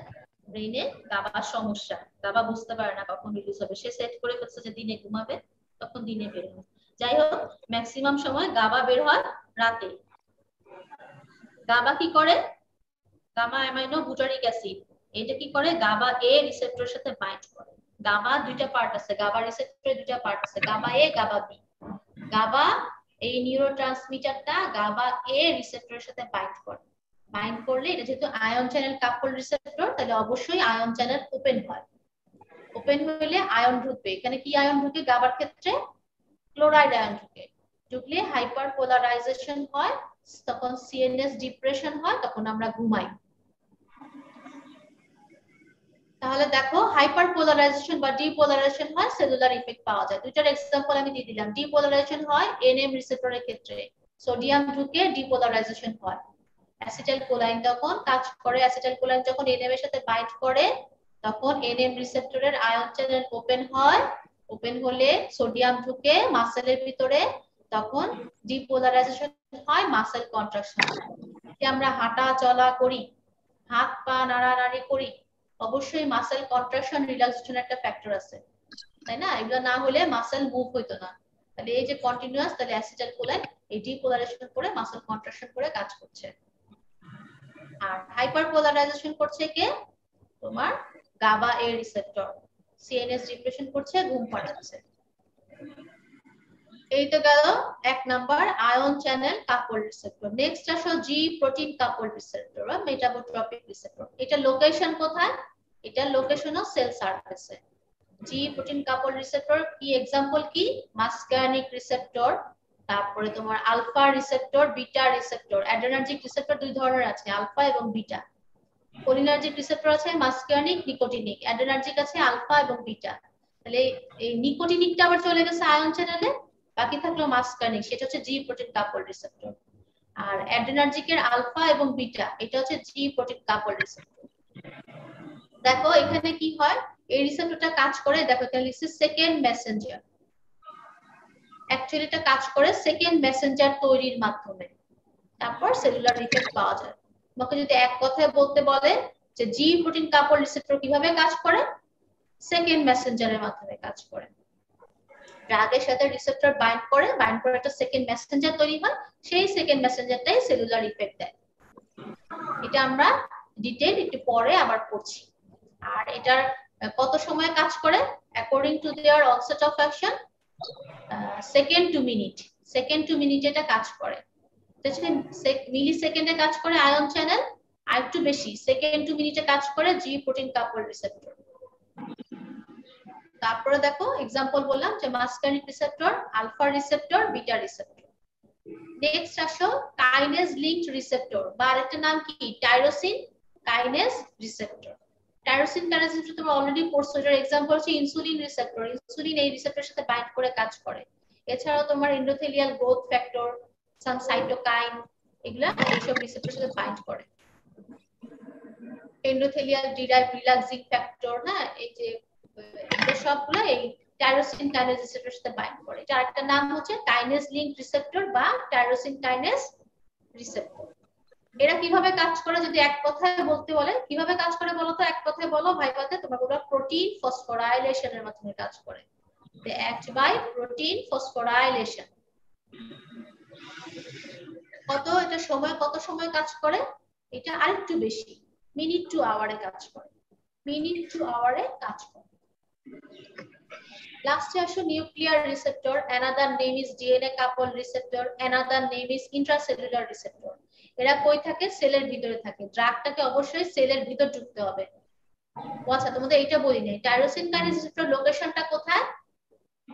ব্রেইনে গাবার সমস্যা, গাবা বুঝতে পারে না কখন রিলিজ হবে। সে সেট করে ফেলছে যে দিনে ঘুমাবে, তখন দিনে বের হয়। যাই হোক, ম্যাক্সিমাম সময় গাবা বের হয় রাতে। গাবা কি করে? গামা অ্যামাইনো বুটারিক অ্যাসিড, এটা কি করে? গাবা এ রিসেপ্টরের সাথে বাইন্ড করে। গাবা দুইটা পার্ট আছে, গাবা রিসেপ্টরের দুইটা পার্ট আছে, গাবা এ, গাবা বি। গাবা এই নিউরোট্রান্সমিটারটা গাবা এ রিসেপ্টরের সাথে বাইন্ড করে। বাইন্ড করলে, এটা যেহেতু আয়ন চ্যানেল কাপল রিসেপ্টর, তাহলে অবশ্যই আয়ন চ্যানেল ওপেন হয়। ওপেন হইলে আয়ন ঢুকবে। এখানে কি আয়ন ঢুকে? গাবার ক্ষেত্রে ক্লোরাইড আয়ন ঢুকে। ঢুকলে হাইপারপোলারাইজেশন হয়, তখন সিএনএস ডিপ্রেশন হয়, তখন আমরা ঘুমাই। তাহলে দেখো, হাইপারপোলারাইজেশন বা ডিপোলারাইজেশন হয়, সেলুলার ইফেক্ট পাওয়া যায়। দুইটার এক্সাম্পল আমি দিয়ে দিলাম। ডিপোলারাইজেশন হয় এনএম রিসেপ্টরের ক্ষেত্রে, সোডিয়াম ঢুকে ডিপোলারাইজেশন হয়। অ্যাসিটাইল কোলাইন তখন কাজ করে, অ্যাসিটাইল কোলাইন যখন এনএম এর সাথে বাইন্ড করে, তখন এনএম রিসেপ্টরের আয়ন চ্যানেল ওপেন হয়। ওপেন হলে সোডিয়াম ঢুকে মাসেলের ভিতরে, তখন ডিপোলারাইজেশন হয়, মাসেল কন্ট্রাকশন হয়। আমরা হাঁটা চলা করি, হাত পা নাড়ানাড়ি করি, অবশ্যই মাসেল কন্ট্রাকশন রিল্যাক্সেশন একটা ফ্যাক্টর আছে, তাই না? এগুলো না হলে মাসেল মুভ হইতো না। তাহলে এই যে কন্টিনিউয়াস, তাহলে অ্যাসিটাইলকোলাইন এই ডিপোলারাইজেশন করে মাসেল কন্ট্রাকশন করে কাজ করছে। আর হাইপারপোলারাইজেশন করছে কে? তোমার গাবা এ রিসেপ্টর, সিএনএস ডিপ্রেশন করছে, ঘুম পাড়াচ্ছে। এই তো গেল এক number ion channel couple receptor. Next আসো জি প্রোটিন কাপল রিসেপ্টর বা মেটাবোট্রপিক রিসেপ্টর। এটা লোকেশন কোথায়? এটা লোকেশন অফ সেল সারফেসে। জি প্রোটিন কাপল রিসেপ্টর কি এক্সাম্পল কি? মাসকার্নিক রিসেপ্টর, তারপরে তোমার alpha receptor, beta receptor. Adrenergic receptor দুই ধরনের আছে, আলফা এবং বিটা। কোলিনার্জিক রিসেপ্টর আছে মাসকার্নিক, নিকোটিনিক। অ্যাড্রেনার্জিক আছে আলফা এবং বিটা। তাহলে এই নিকোটিনিকটা আবার চলে গেছে আয়ন চ্যানেলে, বাকি থাকলো মাসকার্নিক, সেটা হচ্ছে জি প্রোটিন কাপল রিসেপ্টর। আর অ্যাড্রেনার্জিকের আলফা এবং বিটা, এটা হচ্ছে জি প্রোটিন কাপল রিসেপ্টর। দেখো এখানে কি হয়, এই রিসেপ্টরটা কাজ করে, দেখো এখানে লিখছে সেকেন্ড মেসেঞ্জার। অ্যাকচুয়ালি এটা কাজ করে সেকেন্ড মেসেঞ্জার তৈরির মাধ্যমে, তারপর সেলুলার ইফেক্ট পাওয়া যায়। তোমাকে যদি এক কথায় বলতে বলে যে জি প্রোটিন কাপল রিসেপ্টর কিভাবে কাজ করে, সেকেন্ড মেসেঞ্জারের মাধ্যমে কাজ করে। ড্রাগের সাথে রিসেপ্টর বাইন্ড করে একটা সেকেন্ড মেসেঞ্জার তৈরি হয়, সেই সেকেন্ড মেসেঞ্জারটাই সেলুলার ইফেক্ট দেয়। এটা আমরা ডিটেইল একটু পরে আবার পড়ছি। আর এটার কত সময় কাজ করে? According to their onset of action, second to minute এটা কাজ করে। মিলি সেকেন্ডে কাজ করে আয়ন চ্যানেল, আর একটু বেশি সেকেন্ড টু মিনিটে কাজ করে জি প্রোটিন কাপল রিসেপ্টর। তারপরে দেখো এক্সাম্পল বললাম যে muscarinic receptor, alpha receptor, beta receptor. Next আসো কাইনেজ লিংকড রিসেপ্টর, বা আরেকটা নাম কি tyrosine kinase receptor. Tyrosine kinase receptor তোমরা অলরেডি পড়ছো, এর এক্সাম্পল হচ্ছে ইনসুলিন রিসেপ্টর। ইনসুলিন এই রিসেপ্টরের সাথে বাইন্ড করে কাজ করে। এছাড়াও তোমার এন্ডোথেলিয়াল গ্রোথ ফ্যাক্টর, সাম সাইটোকাইন, এগুলা এইসব রিসেপ্টরের সাথে বাইন্ড করে। এন্ডোথেলিয়াল ডিরাইভড রিল্যাক্সিং ফ্যাক্টর, হ্যাঁ, এই যে সবগুলো এই টাইরোসিন কাইনেজ রিসেপ্টরের সাথে বাইন্ড করে। এটা আরেকটা নাম হচ্ছে কাইনেজ লিংকড রিসেপ্টর বা টাইরোসিন কাইনেজ রিসেপ্টর। এরা কিভাবে কাজ করে যদি এক কথায় বলতে বলে, কিভাবে কাজ করে বলো তো? এক কথায় বলো ভাইবাতে, তোমার ওরা প্রোটিন ফসফোরাইলেশনের মাধ্যমে কাজ করে। they act by protein phosphorylation। এটা সময় কত সময় কাজ করে? এটা আরেকটু বেশি, মিনিট টু আওয়ারে কাজ করে। লাস্টে আসো nuclear receptor. another name is DNA couple receptor, another name is intracellular receptor। এরা কই থাকে? সেলের ভিতরে থাকে। ড্রাগটাকে অবশ্যই সেলের ভিতর ঢুকতে হবে। আচ্ছা, তোমাদের এইটা বলি নাই, টাইরোসিন কাইনেজ রিসেপ্টর লোকেশনটা কোথায়?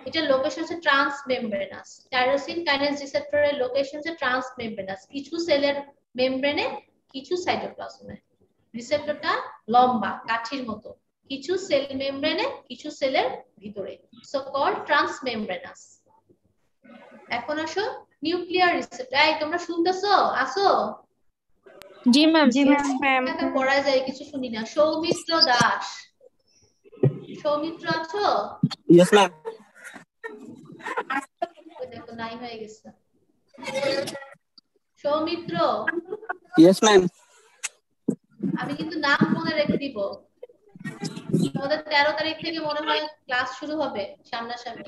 এটা লোকেশন হচ্ছে ট্রান্সমেমব্রেনাস। টাইরোসিন কাইনেজ রিসেপ্টরের লোকেশন হচ্ছে ট্রান্সমেমব্রেনাস, কিছু সেলের মেমব্রেনে, কিছু সাইটোপ্লাজমে। রিসেপ্টরটা লম্বা কাঠির মতো, কিছু সেল মেমব্রেনে, কিছু সেলের ভিতরে, সো কল্ড ট্রান্সমেমব্রেনাস। এখন আসো নিউক্লিয়ার রিসেপ্টর। এই তোমরা শুনতেছো? আসো? জি ম্যাম। একা পড়া যায়, কিছু শুনি না। সৌমিত্র দাস, সৌমিত্র আছো? Yes ma'am. দেখো নাই হয়ে গেছে। সৌমিত্র। Yes ma'am. আমি কিন্তু নাম মনে রেখে দিব। আমাদের 13 তারিখ থেকে মনে হয় ক্লাস শুরু হবে সামনাসামনি।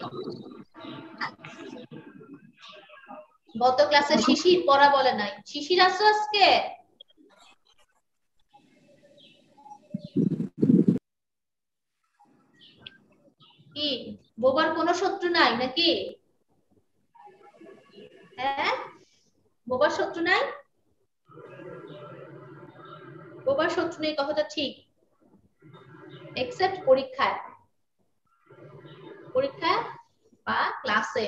গত ক্লাসে শিশির পড়া বলে নাই। শিশির আসছো আজকে? কি বোবার কোনো শত্রু নাই নাকি? হ্যাঁ, বোবার শত্রু নাই? বোবার শত্রু নেই কথাটা ঠিক, এক্সেপ্ট পরীক্ষায় বা ক্লাসে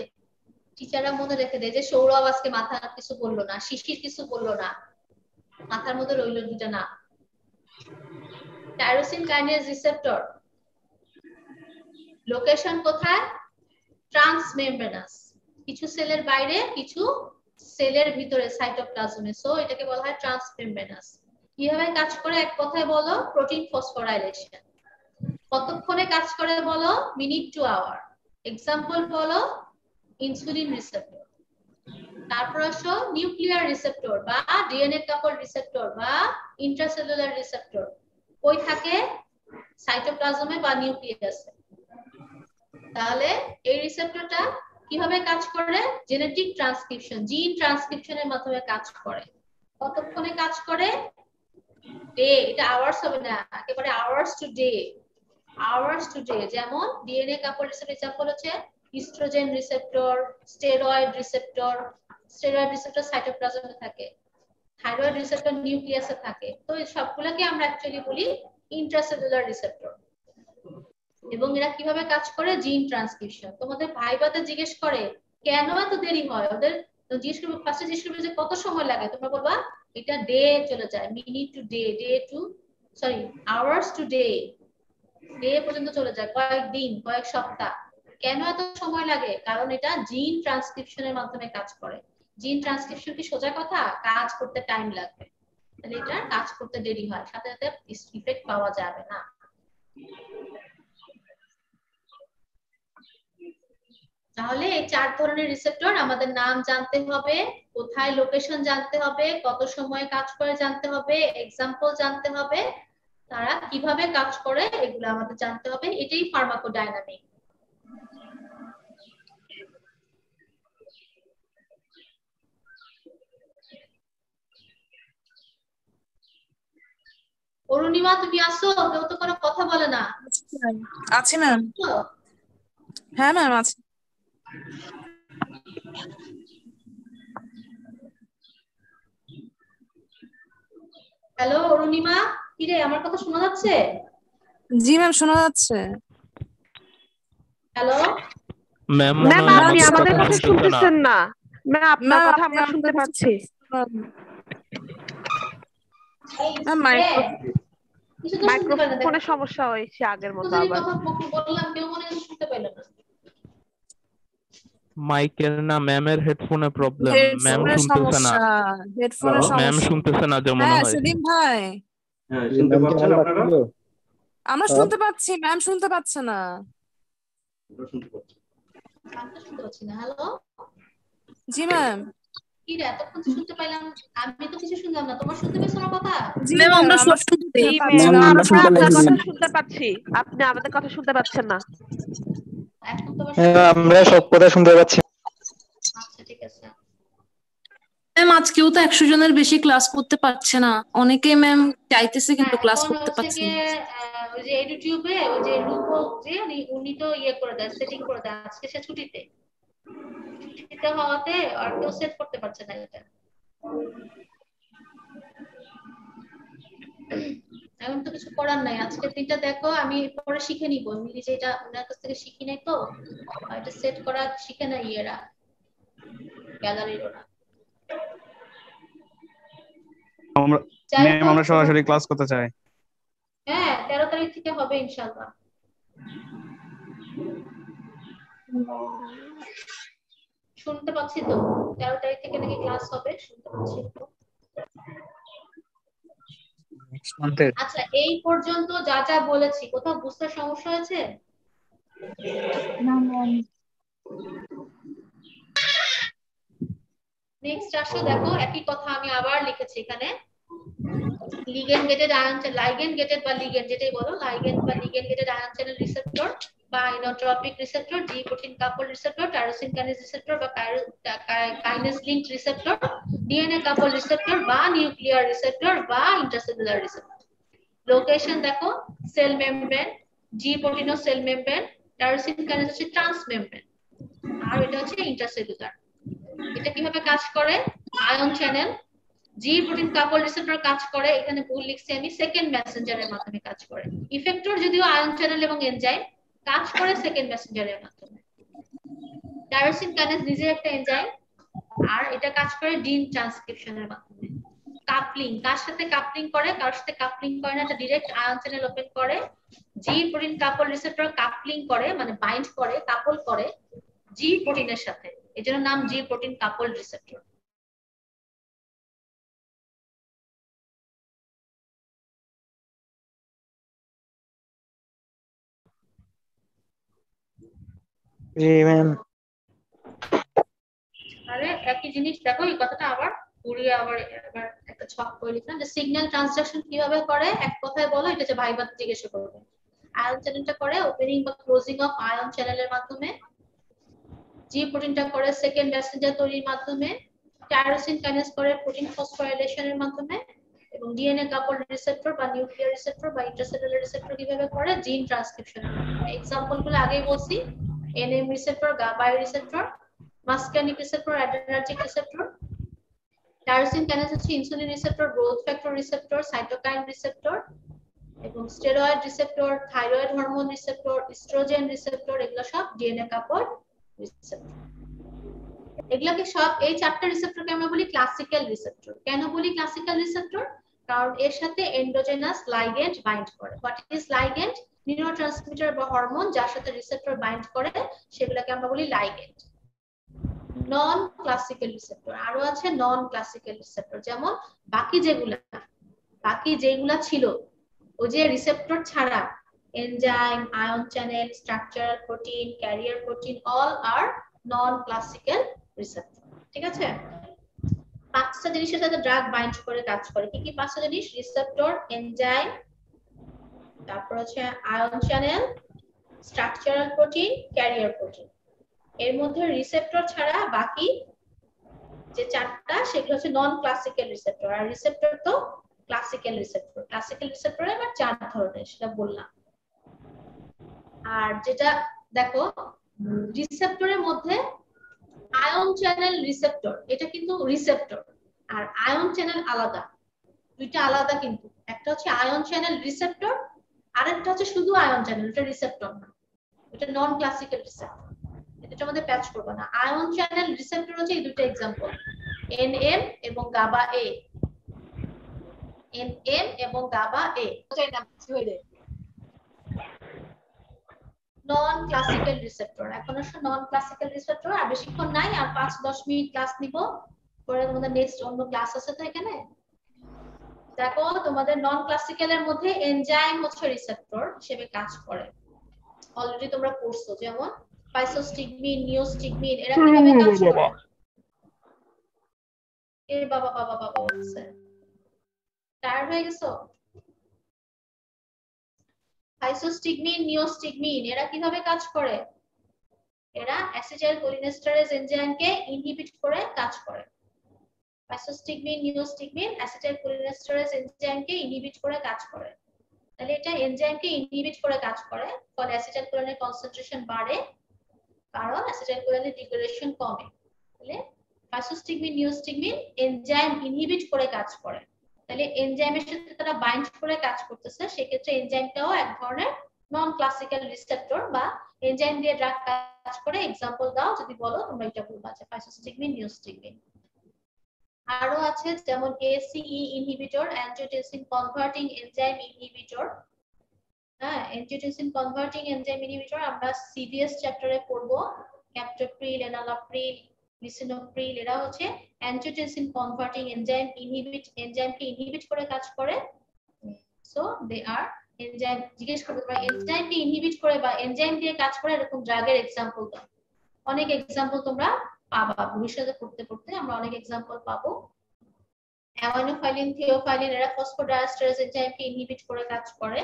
টিচাররা মনে রেখে দেয় যে সৌরভ আজকে মাথা কিছু বললো না, শিশির কিছু বললো না, মাথার মধ্যে রইল দুটা না। টাইরোসিন কাইনেজ রিসেপ্টর লোকেশন কোথায়? ট্রান্সমেমব্রেনাস, কিছু সেলের বাইরে, কিছু সেলের ভিতরে, সাইটোপ্লাজমে। সো এটাকে বলা হয় ট্রান্সমেমব্রেনাস। কিভাবে কাজ করে এক কথায় বলো? Protein phosphorylation. কতক্ষণে কাজ করে বলো? Minute to hour. এক্সাম্পল বলো? Insulin receptor. তারপর আসো নিউক্লিয়ার রিসেপ্টর বা ডিএনএ কাপল রিসেপ্টর বা ইন্ট্রাসেলুলার রিসেপ্টর। কই থাকে? সাইটোপ্লাজমে বা নিউক্লিয়াসে। তাহলে এই রিসেপ্টরটা কিভাবে কাজ করে? জেনেটিক ট্রান্সক্রিপশন, জিন ট্রান্সক্রিপশনের মাধ্যমে কাজ করে। কতক্ষণে কাজ করে? ডে, এটা আওয়ার্স হবে না, একেবারে hours to day, hours to day. যেমন ডিএনএ কাপল রিসেপ্টর এক্সাম্পল হচ্ছে estrogen receptor, steroid receptor. Steroid receptor সাইটোপ্লাজমে থাকে, থাইরয়েড রিসেপ্টর নিউক্লিয়াসে থাকে। তো এই সবগুলোকে আমরা অ্যাকচুয়ালি বলি ইন্ট্রাসেলুলার রিসেপ্টর। এবং এরা কিভাবে কাজ করে? জিন ট্রান্সক্রিপশন। তোমাদের ভাইবাতে জিজ্ঞেস করে কেন এত দেরি হয় ওদের, তো জিজ্ঞেস করবে, ফার্স্টে জিজ্ঞেস করবে যে কত সময় লাগে, তোমরা বলবা এটা ডে চলে যায়, minute to day, day to sorry hours to day, day পর্যন্ত চলে যায়, কয়েক দিন, কয়েক সপ্তাহ। কেন এত সময় লাগে? কারণ এটা জিন ট্রান্সক্রিপশনের মাধ্যমে কাজ করে। জিন ট্রান্সক্রিপশন কি সোজা কথা? কাজ করতে টাইম লাগবে, তাহলে এটা কাজ করতে দেরি হয়, সাথে সাথে ইফেক্ট পাওয়া যাবে না। তাহলে এই 4 ধরনের রিসেপ্টর, আমাদের নাম জানতে হবে, কোথায় লোকেশন জানতে হবে, কত সময় কাজ করে জানতে হবে, এক্সাম্পল জানতে হবে, তারা কিভাবে কাজ করে এগুলো আমাদের জানতে হবে। এটাই ফার্মাকোডাইনামিক। অরুণিমা তুমি আসো, কেউ তো কোনো কথা বলে না। আছে ম্যাম। হ্যাঁ ম্যাম আছে। হ্যালো অরুণিমা, কি রে, আমার কথা শোনা যাচ্ছে? জি ম্যাম শোনা যাচ্ছে। হ্যালো ম্যাম ম্যাম আপনি আমাদের কথা শুনতেছেন না। ম্যাম আপনার ম্যাম, কথা আপনি আমরা আমাদের শুনতে কথা পাচ্ছি। ম্যাম কিছু তো শুনতে পাই না, দেখো মাইক্রোফোনের সমস্যা হয়েছে আগের মতো যদি আবার। কথা বললাম কেউ মনে হয় শুনতে পাইল না। মাইকের না ম্যামের হেডফোনে প্রবলেম, ম্যাম হেডফোনের শুনতেছে না, সমস্যা, হেডফোনের ম্যাম সমস্যা। শুনতেছে না যে মনে হ্যাঁ হয়। সেলিম ভাই, হ্যাঁ শুনতে পাচ্ছেন আপনারা? আমরা শুনতে পাচ্ছি, ম্যাম শুনতে পাচ্ছে না। শুনতে পাচ্ছি। আমি তো শুনতে পাচ্ছি না। হ্যালো জি ম্যাম। কি রে, এতক্ষণ তো শুনতে পাইলাম, আমি তো কিছু শুনলাম না। তোমার শুনতে পেয়েছো আমার কথা? জি ম্যাম আমরা সব শুনতে জি পাচ্ছি ম্যাম, না। আমরা শুনতে আপনার পাচ্ছি। কথা শুনতে পাচ্ছি, আপনি আমাদের কথা শুনতে পাচ্ছেন না। এখন তোমার আমরা সব কথা শুনতে পাচ্ছি। আচ্ছা ঠিক আছে। ম্যাম আজকেও তো 100 জনের বেশি ক্লাস করতে পারছে না, অনেকেই ম্যাম চাইতেছে কিন্তু ক্লাস এখন করতে হচ্ছে পারছে গিয়ে না। ওই যে ইউটিউবে ওই যে রূপক যে উনি তো ইয়ে করে দেয়, সেটিং করে দেয়। আজকে সে ছুটিতে, ছুটিতে হওয়াতে আর কেউ সেট করতে পারছে না এটা। এখন তো কিছু করার নাই, আজকের দিনটা দেখো, আমি পরে শিখে নিব। আমি নিজে এটা ওনার কাছ থেকে শিখি নাই তো, এটা সেট করা শিখে নাই এরা, গ্যালারির ওরা। আমরা সরাসরি ক্লাস করতে চাই। হ্যাঁ 13 তারিখ থেকে হবে ইনশাআল্লাহ। শুনতে পাচ্ছি তো 13 তারিখ থেকে নাকি ক্লাস হবে, শুনতে পাচ্ছি তো। আচ্ছা এই পর্যন্ত যা যা বলেছি কোথাও বুঝতে সমস্যা হয়েছে? না ম্যাম। নেক্সট আসো, দেখো একই কথা আমি আবার লিখেছি এখানে। লিগেন্ড গেটেড আয়ন, লাইগেন্ড গেটেড বা লিগেন্ড যেটাই বলো, লাইগেন্ড বা ligand gated ion channel receptor বা inotropic receptor, G protein couple receptor, tyrosine kinase receptor বা kinase link receptor, DNA couple receptor বা নিউক্লিয়ার রিসেপ্টর বা ইন্ট্রাসেলুলার রিসেপ্টর। লোকেশন দেখো, সেল মেমব্রেন, জি protein ও cell membrane, tyrosine kinase হচ্ছে trans membrane, আর এটা হচ্ছে intracellular. এটা কিভাবে কাজ করে? আয়ন চ্যানেল, জি প্রোটিন কাপল রিসেপ্টর কাজ করে, এখানে ভুল লিখছি আমি, সেকেন্ড মেসেঞ্জারের মাধ্যমে কাজ করে। ইফেক্টর যদিও আয়ন চ্যানেল এবং এনজাইম, কাজ করে সেকেন্ড মেসেঞ্জারের মাধ্যমে। টাইরোসিন কাইনেজ নিজে একটা এনজাইম, আর এটা কাজ করে জিন ট্রান্সক্রিপশনের মাধ্যমে। কাপলিং, কার সাথে কাপলিং করে, কার সাথে কাপলিং করে না, এটা ডাইরেক্ট আয়ন চ্যানেল ওপেন করে। G protein couple receptor coupling করে, মানে বাইন্ড করে, কাপল করে জি প্রোটিনের সাথে, এজন্য নাম জি প্রোটিন কাপল রিসেপ্টর। আরে একই জিনিস দেখো, এই কথাটা আবার ঘুরিয়ে আবার একটা ছক করে লিখলাম যে সিগন্যাল ট্রান্সডাকশন কিভাবে করে, এক কথায় বলো, এটা যে ভাইবাতে জিজ্ঞাসা করবে। আয়ন চ্যানেলটা করে ওপেনিং বা ক্লোজিং অফ আয়ন চ্যানেলের মাধ্যমে। জি প্রোটিনটা করে সেকেন্ড মেসেঞ্জার তৈরির মাধ্যমে। টাইরোসিন কাইনেজ করে প্রোটিন ফসফোরাইলেশনের মাধ্যমে। এবং ডিএনএ কাপল রিসেপ্টর বা নিউক্লিয়ার রিসেপ্টর বা ইন্ট্রাসেলুলার রিসেপ্টর কিভাবে করে জিন ট্রান্সক্রিপশনের মাধ্যমে। এক্সাম্পলগুলো আগেই বলছি, NM receptor, GABA receptor, muscarinic receptor, adrenergic receptor. Tyrosine kinase হচ্ছে insulin receptor, growth factor receptor, cytokine receptor এবং steroid receptor, thyroid hormone receptor, estrogen receptor, এগুলো সব ডিএনএ কাপল রিসেপ্টর। এগুলাকে সব এই চারটা রিসেপ্টরকে আমরা বলি ক্লাসিক্যাল রিসেপ্টর। কেন বলি ক্লাসিক্যাল রিসেপ্টর? কারণ এর সাথে এন্ডোজেনাস লাইগেন্ড বাইন্ড করে। What is ligand? নিউরোট্রান্সমিটার বা হরমোন যার সাথে রিসেপ্টর বাইন্ড করে সেগুলোকে আমরা বলি লাইগেন্ড। নন ক্লাসিক্যাল রিসেপ্টর আরো আছে, নন ক্লাসিক্যাল রিসেপ্টর যেমন বাকি যেগুলা ছিল ওই যে রিসেপ্টর ছাড়া enzyme, ion channel, structural protein, carrier protein, all are non classical receptor. ঠিক আছে? পাঁচটা জিনিসের সাথে ড্রাগ বাইন্ড করে কাজ করে। কি কি পাঁচটা জিনিস? রিসেপ্টর, এনজাইম, তারপর হচ্ছে ion channel, structural protein, carrier protein. এর মধ্যে রিসেপ্টর ছাড়া বাকি যে চারটা সেগুলো হচ্ছে নন ক্লাসিক্যাল রিসেপ্টর। আর রিসেপ্টর তো ক্লাসিক্যাল রিসেপ্টর। ক্লাসিক্যাল রিসেপ্টর আবার চার ধরনের, সেটা বললাম। আর যেটা দেখো রিসেপ্টরের মধ্যে আয়ন চ্যানেল রিসেপ্টর, এটা কিন্তু রিসেপ্টর আর আয়ন চ্যানেল আলাদা, দুইটা আলাদা কিন্তু। একটা হচ্ছে আয়ন চ্যানেল রিসেপ্টর, আরেকটা হচ্ছে শুধু আয়ন চ্যানেল, এটা রিসেপ্টর না, এটা নন ক্লাসিক্যাল রিসেপ্টর। এটার মধ্যে প্যাচ করবে না। আয়ন চ্যানেল রিসেপ্টর হচ্ছে এই দুটো এক্সাম্পল, এনএম এবং গাবা এ। এনএম এবং গাবা এ নন ক্লাসিক্যাল রিসেপ্টর। এখন আসলে নন ক্লাসিক্যাল রিসেপ্টর আর বেশিক্ষণ নাই, আর 5-10 মিনিট ক্লাস নিব, পরে তোমাদের নেক্সট অন্য ক্লাস আছে তো এখানে। দেখো তোমাদের নন ক্লাসিক্যালের মধ্যে এনজাইম হচ্ছে রিসেপ্টর হিসেবে কাজ করে, অলরেডি তোমরা পড়ছো, যেমন পাইসোস্টিগমিন, নিওস্টিগমিন, এরা কিভাবে কাজ করে? এ বাবা বাবা বাবা বলছে, টায়ার্ড হয়ে গেছো? পাইসোস্টিগমিন, নিওস্টিগমিন এরা কিভাবে কাজ করে? এরা অ্যাসিটাইল কোলিনেস্টারেজ এনজাইমকে ইনহিবিট করে কাজ করে। পাইসোস্টিগমিন, নিওস্টিগমিন অ্যাসিটাইল কোলিনেস্টারেজ এনজাইমকে ইনহিবিট করে কাজ করে। তাহলে এটা এনজাইমকে ইনহিবিট করে কাজ করে, ফলে অ্যাসিটাইল কোলিনের কনসেন্ট্রেশন বাড়ে, কারণ অ্যাসিটাইল কোলিনের ডিগ্রেডেশন কমে। তাহলে পাইসোস্টিগমিন, নিওস্টিগমিন এনজাইম ইনহিবিট করে কাজ করে। তাহলে এনজাইমের সাথে তারা বাইন্ড করে কাজ করতেছে, সেক্ষেত্রে এনজাইমটাও এক ধরনের নন ক্লাসিক্যাল রিসেপ্টর বা এনজাইম দিয়ে ড্রাগ কাজ করে। এক্সাম্পল দাও যদি বলো, তোমরা এটা বলবা যে পাইসোস্টিগমিন, নিওস্টিগমিন। আরো আছে যেমন ACE inhibitor, angiotensin converting enzyme inhibitor. হ্যাঁ, অ্যানজিওটেনসিন কনভার্টিং এনজাইম ইনহিবিটর আমরা সিভিএস চ্যাপ্টারে পড়ব। ক্যাপটোপ্রিল, এনালাপ্রিল, লিসিনোপ্রিল এরা হচ্ছে অ্যানজিওটেনসিন কনভার্টিং এনজাইমকে ইনহিবিট করে কাজ করে। So they are enzyme. জিজ্ঞেস করতে পারে এনজাইমকে ইনহিবিট করে বা এনজাইম দিয়ে কাজ করে এরকম ড্রাগের এক্সাম্পল দাও। অনেক এক্সাম্পল তোমরা পাবা, ভবিষ্যতে পড়তে পড়তে আমরা অনেক এক্সাম্পল পাবো। অ্যামাইনোফাইলিন, থিওফাইলিন এরা ফসফোডাইএস্টারেজ এনজাইমকে ইনহিবিট করে কাজ করে।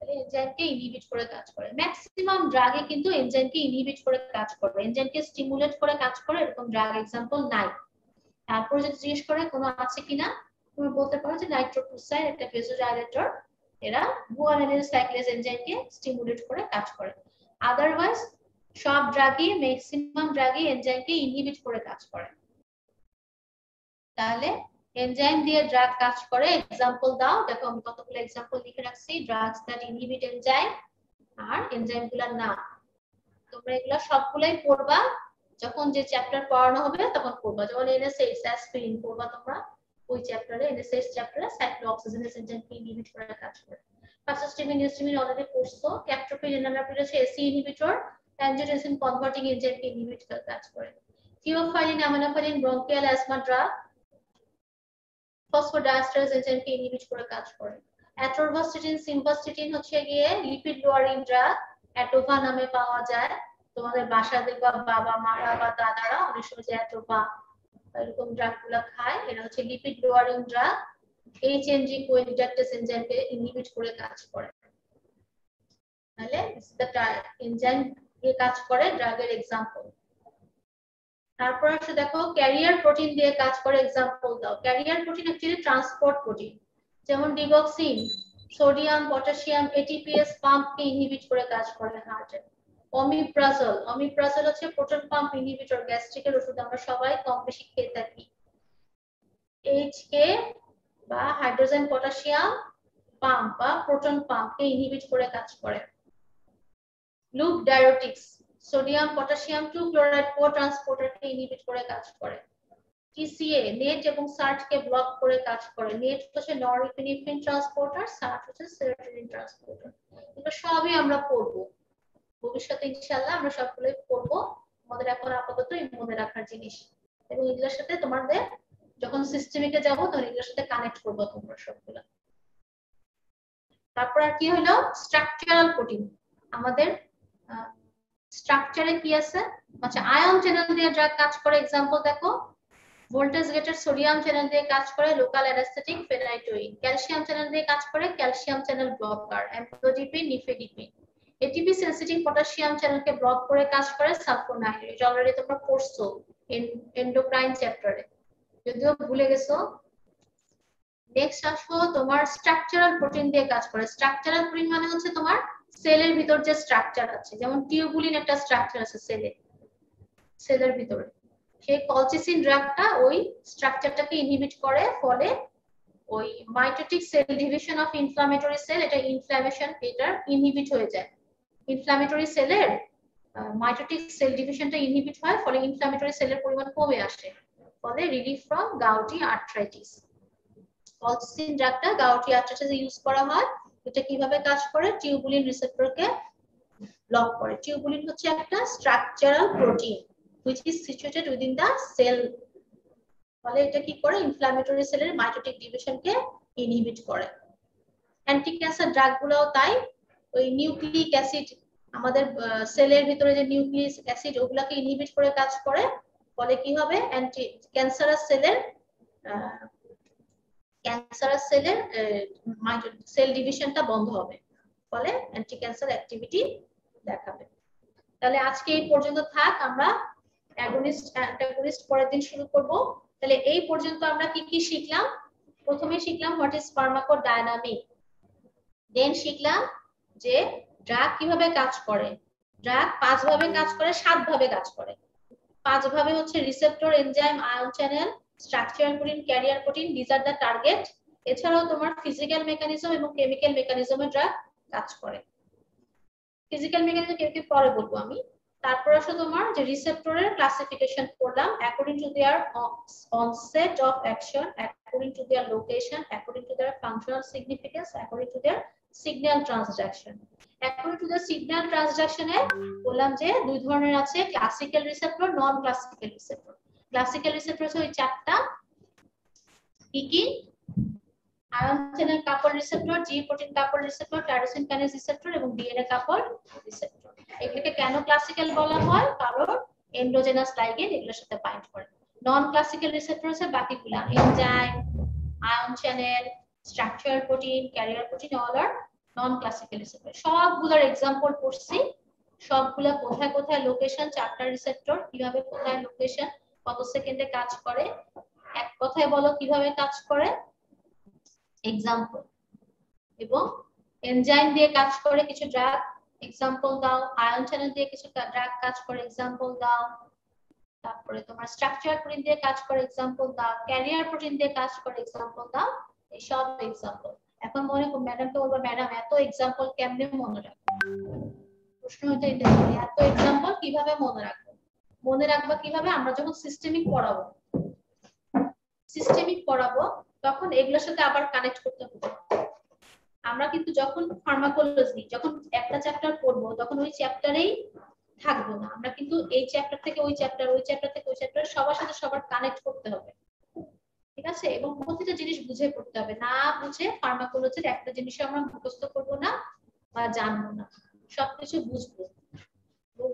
তাহলে এনজাইমকে ইনহিবিট করে কাজ করে। ম্যাক্সিমাম ড্রাগে কিন্তু এনজাইমকে ইনহিবিট করে কাজ করে, এনজাইমকে স্টিমুলেট করে কাজ করে এরকম ড্রাগ এক্সাম্পল নাই। তারপর যদি জিজ্ঞেস করে কোনো আছে কিনা, তুমি বলতে পারো যে নাইট্রোপ্রোসাইড একটা ভেসোডাইলেটর, এরা গুয়ানিলিন সাইক্লেজ এনজাইমকে স্টিমুলেট করে কাজ করে। আদারওয়াইজ সব ড্রাগই, ম্যাক্সিমাম ড্রাগই এনজাইমকে ইনহিবিট করে কাজ করে। তাহলে এনজাইম দিয়ে ড্রাগ কাজ করে, এক্সাম্পল দাও। দেখো আমি কতগুলো এক্সাম্পল লিখে রাখছি, ড্রাগস দ্যাট ইনহিবিট এনজাইম আর এনজাইমগুলোর নাম। তোমরা এগুলা সবগুলাই পড়বা, যখন যে চ্যাপ্টার পড়ানো হবে তখন পড়বা। যেমন এনএসএইচ, অ্যাসপিরিন পড়বা তোমরা ওই চ্যাপ্টারে, এনএসএইচ চ্যাপ্টারে সাইক্লোঅক্সিজেনেজ এনজাইমকে ইনহিবিট করে কাজ করে। পাইসোস্টিগমিন, নিওস্টিগমিন অলরেডি পড়ছো। ক্যাপটোপ্রিল, এনালাপ্রিল হচ্ছে এসি ইনহিবিটর, অ্যানজিওটেনসিন কনভার্টিং এনজাইমকে ইনহিবিট করে কাজ করে। Theophylline, aminophylline bronchial asthma drug, phosphodiesterase এনজাইমকে ইনহিবিট করে কাজ করে। অ্যাট্রোভাস্টিটিন, সিমভাস্টিটিন হচ্ছে গিয়ে লিপিড লোয়ারিং ড্রাগ, অ্যাটোভা নামে পাওয়া যায়। তোমাদের বাসায় দেখবা বাবা মারা বা দাদারা অনেক সময় যে অ্যাটোভা এরকম ড্রাগগুলো খায়, এরা হচ্ছে লিপিড লোয়ারিং ড্রাগ। এইচএনজি কোইনডাক্টেস এনজাইমকে ইনহিবিট করে কাজ করে। তাহলে এনজাইম দিয়ে কাজ করে ড্রাগের এক্সাম্পল। তারপর আসলে দেখো ক্যারিয়ার প্রোটিন দিয়ে কাজ করে এক্সাম্পল দাও। Carrier protein actually transport protein, যেমন ডিগক্সিন সোডিয়াম পটাশিয়াম এটিপিএস পাম্পকে ইনহিবিট করে কাজ করে হার্টে। অমিপ্রাজল হচ্ছে প্রোটন পাম্প ইনহিবিটর, গ্যাস্ট্রিকের ওষুধ আমরা সবাই কম বেশি খেয়ে থাকি। এইচকে বা হাইড্রোজেন পটাশিয়াম পাম্প বা প্রোটন পাম্পকে ইনহিবিট করে কাজ করে। Loop diuretics sodium potassium 2 chloride কোট্রান্সপোর্টারকে ইনহিবিট করে কাজ করে। টিসিএ নেট এবং সার্ট কে ব্লক করে কাজ করে। নেট হচ্ছে নরএপিনেফ্রিন ট্রান্সপোর্টার, সার্ট হচ্ছে সেরোটোনিন ট্রান্সপোর্টার। এগুলো সবই আমরা পড়বো ভবিষ্যতে ইনশাআল্লাহ, আমরা সবগুলোই পড়বো। আমাদের এখন আপাতত মনে রাখার জিনিস, এবং এগুলোর সাথে তোমাদের যখন সিস্টেমিকে যাবো তখন এগুলোর সাথে কানেক্ট করবো তোমরা সবগুলো। তারপর আর কি হলো স্ট্রাকচারাল প্রোটিন। আমাদের স্ট্রাকচারে কি আছে? আচ্ছা, আয়ন চ্যানেল দিয়ে ড্রাগ কাজ করে এক্সাম্পল দেখো। ভোল্টেজ গেটের সোডিয়াম চ্যানেল দিয়ে কাজ করে local anaesthetic phenytoin. Calcium channel দিয়ে কাজ করে calcium channel blocker amlodipine nifedipine. ATP sensitive potassium চ্যানেলকে ব্লক করে কাজ করে সালফোনাইল। এটা অলরেডি তোমরা পড়ছো এন্ডোক্রাইন চ্যাপ্টারে, যদিও ভুলে গেছো। নেক্সট আসো তোমার স্ট্রাকচারাল প্রোটিন দিয়ে কাজ করে। স্ট্রাকচারাল প্রোটিন মানে হচ্ছে তোমার সেলের ভিতর যে স্ট্রাকচার আছে, যেমন টিউবুলিন একটা স্ট্রাকচার আছে সেলের ভিতরে, সেই কলচিসিন ড্রাগটা ওই স্ট্রাকচারটাকে ইনহিবিট করে, ফলে ওই mitotic cell division of inflammatory cell, এটা ইনফ্লামেশন এটা ইনহিবিট হয়ে যায়। ইনফ্লামেটরি সেলের মাইটোটিক সেল ডিভিশনটা ইনহিবিট হয়, ফলে ইনফ্লামেটরি সেলের পরিমাণ কমে আসে, ফলে relief from gouty arthritis. Colchicine ড্রাগটা গাউটি আর্থ্রাইটিসে ইউজ করা হয়। এটা কিভাবে কাজ করে? টিউবুলিন রিসেপ্টরকে ব্লক করে। টিউবুলিন হচ্ছে একটা structural protein which is situated within the cell, ফলে এটা কি করে? ইনফ্লামেটরি সেলের মাইটোটিক ডিভিশনকে ইনহিবিট করে। অ্যান্টি ক্যান্সার ড্রাগগুলোও তাই, ওই নিউক্লিক অ্যাসিড আমাদের সেলের ভিতরে যে নিউক্লিক অ্যাসিড ওগুলাকে ইনহিবিট করে কাজ করে, ফলে কি হবে? অ্যান্টি ক্যান্সারাস সেলের সেল ডিভিশনটা বন্ধ হবে, ফলে অ্যান্টি ক্যান্সার অ্যাক্টিভিটি দেখাবে। তাহলে আজকে এই পর্যন্ত থাক, আমরা অ্যাগনিস্ট পরের দিন শুরু করব। তাহলে এই পর্যন্ত আমরা কি কি শিখলাম? প্রথমে শিখলাম হোয়াট ইজ ফার্মাকোডাইনামিক, দেন শিখলাম যে ড্রাগ কিভাবে কাজ করে। ড্রাগ 5 ভাবে কাজ করে, 7 ভাবে কাজ করে। 5 ভাবে হচ্ছে receptor, enzyme, ion channel, structural protein, carrier protein, this are the target. এছাড়াও তোমার ফিজিক্যাল মেকানিজম এবং কেমিক্যাল মেকানিজমে ড্রাগ কাজ করে। ফিজিক্যাল মেকানিজম কি পরে বলবো আমি। তারপর আসলে তোমার যে রিসেপ্টরের ক্লাসিফিকেশন করলাম according to their onset of action, according to their location, according to their functional significance, according to their signal transduction. According to the signal ট্রান্সডাকশনে বললাম যে 2 ধরনের আছে, classical receptor, non classical receptor. Classical receptor হচ্ছে ওই 4টা কি? Ion channel couple receptor, G protein couple receptor, tyrosine kinase receptor এবং ডিএনএ কাপল রিসেপ্টর। এগুলোকে কেন ক্লাসিক্যাল বলা হয়? কারণ এন্ডোজেনাস লাইগেন্ড এগুলোর সাথে বাইন্ড করে। নন ক্লাসিক্যাল রিসেপ্টর হচ্ছে বাকিগুলা, enzyme, ion channel, structural protein, carrier protein, all are non classical receptor. সবগুলোর एग्जांपल পড়ছি, সবগুলা কোথায় কোথায় লোকেশন, 4টা রিসেপ্টর কিভাবে কোথায় লোকেশন, কত সেকেন্ডে কাজ করে, এক কথায় বলো কিভাবে কাজ করে एग्जांपल। এবং এনজাইম দিয়ে কাজ করে কিছু ড্রাগ, एग्जांपल দাও। আয়ন চ্যানেল দিয়ে কিছু ড্রাগ কাজ করে, एग्जांपल দাও। তারপরে তোমার স্ট্রাকচারাল প্রোটিন দিয়ে কাজ করে, एग्जांपल দাও। ক্যারিয়ার প্রোটিন দিয়ে কাজ করে, एग्जांपल দাও। এই সব एग्जांपल। এখন মনে করো ম্যাডামকে বলবো, ম্যাডাম এত एग्जांपल কেমনে মনে রাখবো? প্রশ্ন হচ্ছে এটা, এত एग्जांपल কিভাবে মনে রাখবো? মনে রাখবা কিভাবে? আমরা যখন সিস্টেমিক পড়াবো তখন এগুলোর সাথে আবার কানেক্ট করতে হবে। আমরা কিন্তু যখন ফার্মাকোলজি যখন একটা চ্যাপ্টার পড়বো তখন ওই চ্যাপ্টারেই থাকবো না, আমরা কিন্তু এই চ্যাপ্টার থেকে ওই চ্যাপ্টার, ওই চ্যাপ্টার থেকে ওই চ্যাপ্টার, সবার সাথে সবার কানেক্ট করতে হবে, ঠিক আছে? এবং প্রতিটা জিনিস বুঝে পড়তে হবে। না বুঝে ফার্মাকোলজির একটা জিনিস আমরা মুখস্থ করবো না বা জানবো না, সবকিছু বুঝবো।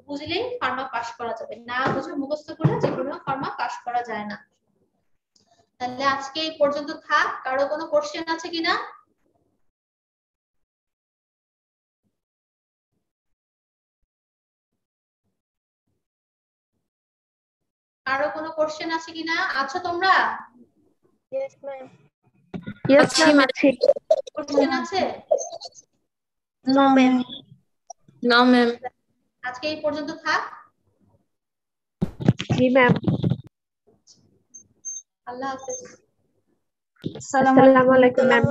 বুঝলেই ফার্মা পাস করা যাবে, না বুঝে মুখস্থ করে যে কোনো ফার্মা পাস করা যায় না। তাহলে আজকে এই পর্যন্ত থাক। কারো কোনো কোশ্চেন আছে কিনা? কারো কোনো কোশ্চেন আছে কিনা? আছো তোমরা? ইয়েস ম্যাম আছি। কোশ্চেন আছে? No ma'am. না ম্যাম। আজকে এই পর্যন্ত থাক। জি ম্যাম। আল্লাহ হাফেজ। আসসালামু আলাইকুম ম্যাম।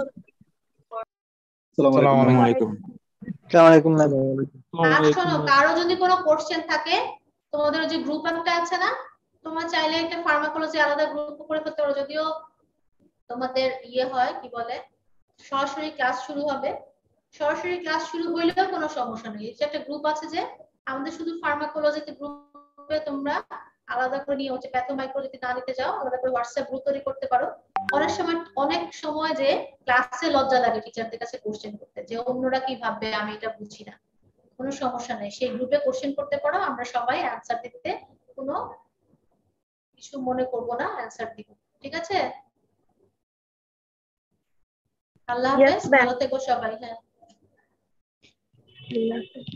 আসসালামু আলাইকুম ম্যাম। আর শোনো, কারো যদি কোনো কোশ্চেন থাকে, তোমাদের যে গ্রুপ একটা আছে না, তোমরা চাইলে একটা ফার্মাকোলজি আলাদা গ্রুপ করে ফেলতে পারো। যদিও তোমাদের হয় কি বলে, সরাসরি ক্লাস শুরু হবে, সরাসরি ক্লাস শুরু হইলেও কোনো সমস্যা নেই। এই যে একটা গ্রুপ আছে যে আমাদের শুধু ফার্মাকোলজিতে গ্রুপে তোমরা আলাদা করে নিয়ে হচ্ছে প্যাথোমাইক্রো যদি না নিতে যাও, আলাদা করে হোয়াটসঅ্যাপ গ্রুপ তৈরি করতে পারো। অনেক সময় যে ক্লাসে লজ্জা লাগে টিচারদের কাছে কোশ্চেন করতে, যে অন্যরা কি ভাববে, আমি এটা বুঝি না। কোনো সমস্যা নেই, সেই গ্রুপে কোশ্চেন করতে পারো, আমরা সবাই অ্যানসার দিতে কোনো কিছু মনে করব না, অ্যানসার দিব। ঠিক আছে? আল্লাহ হাফেজ, ভালো থেকো সবাই। হ্যাঁ, আল্লাহ হাফেজ।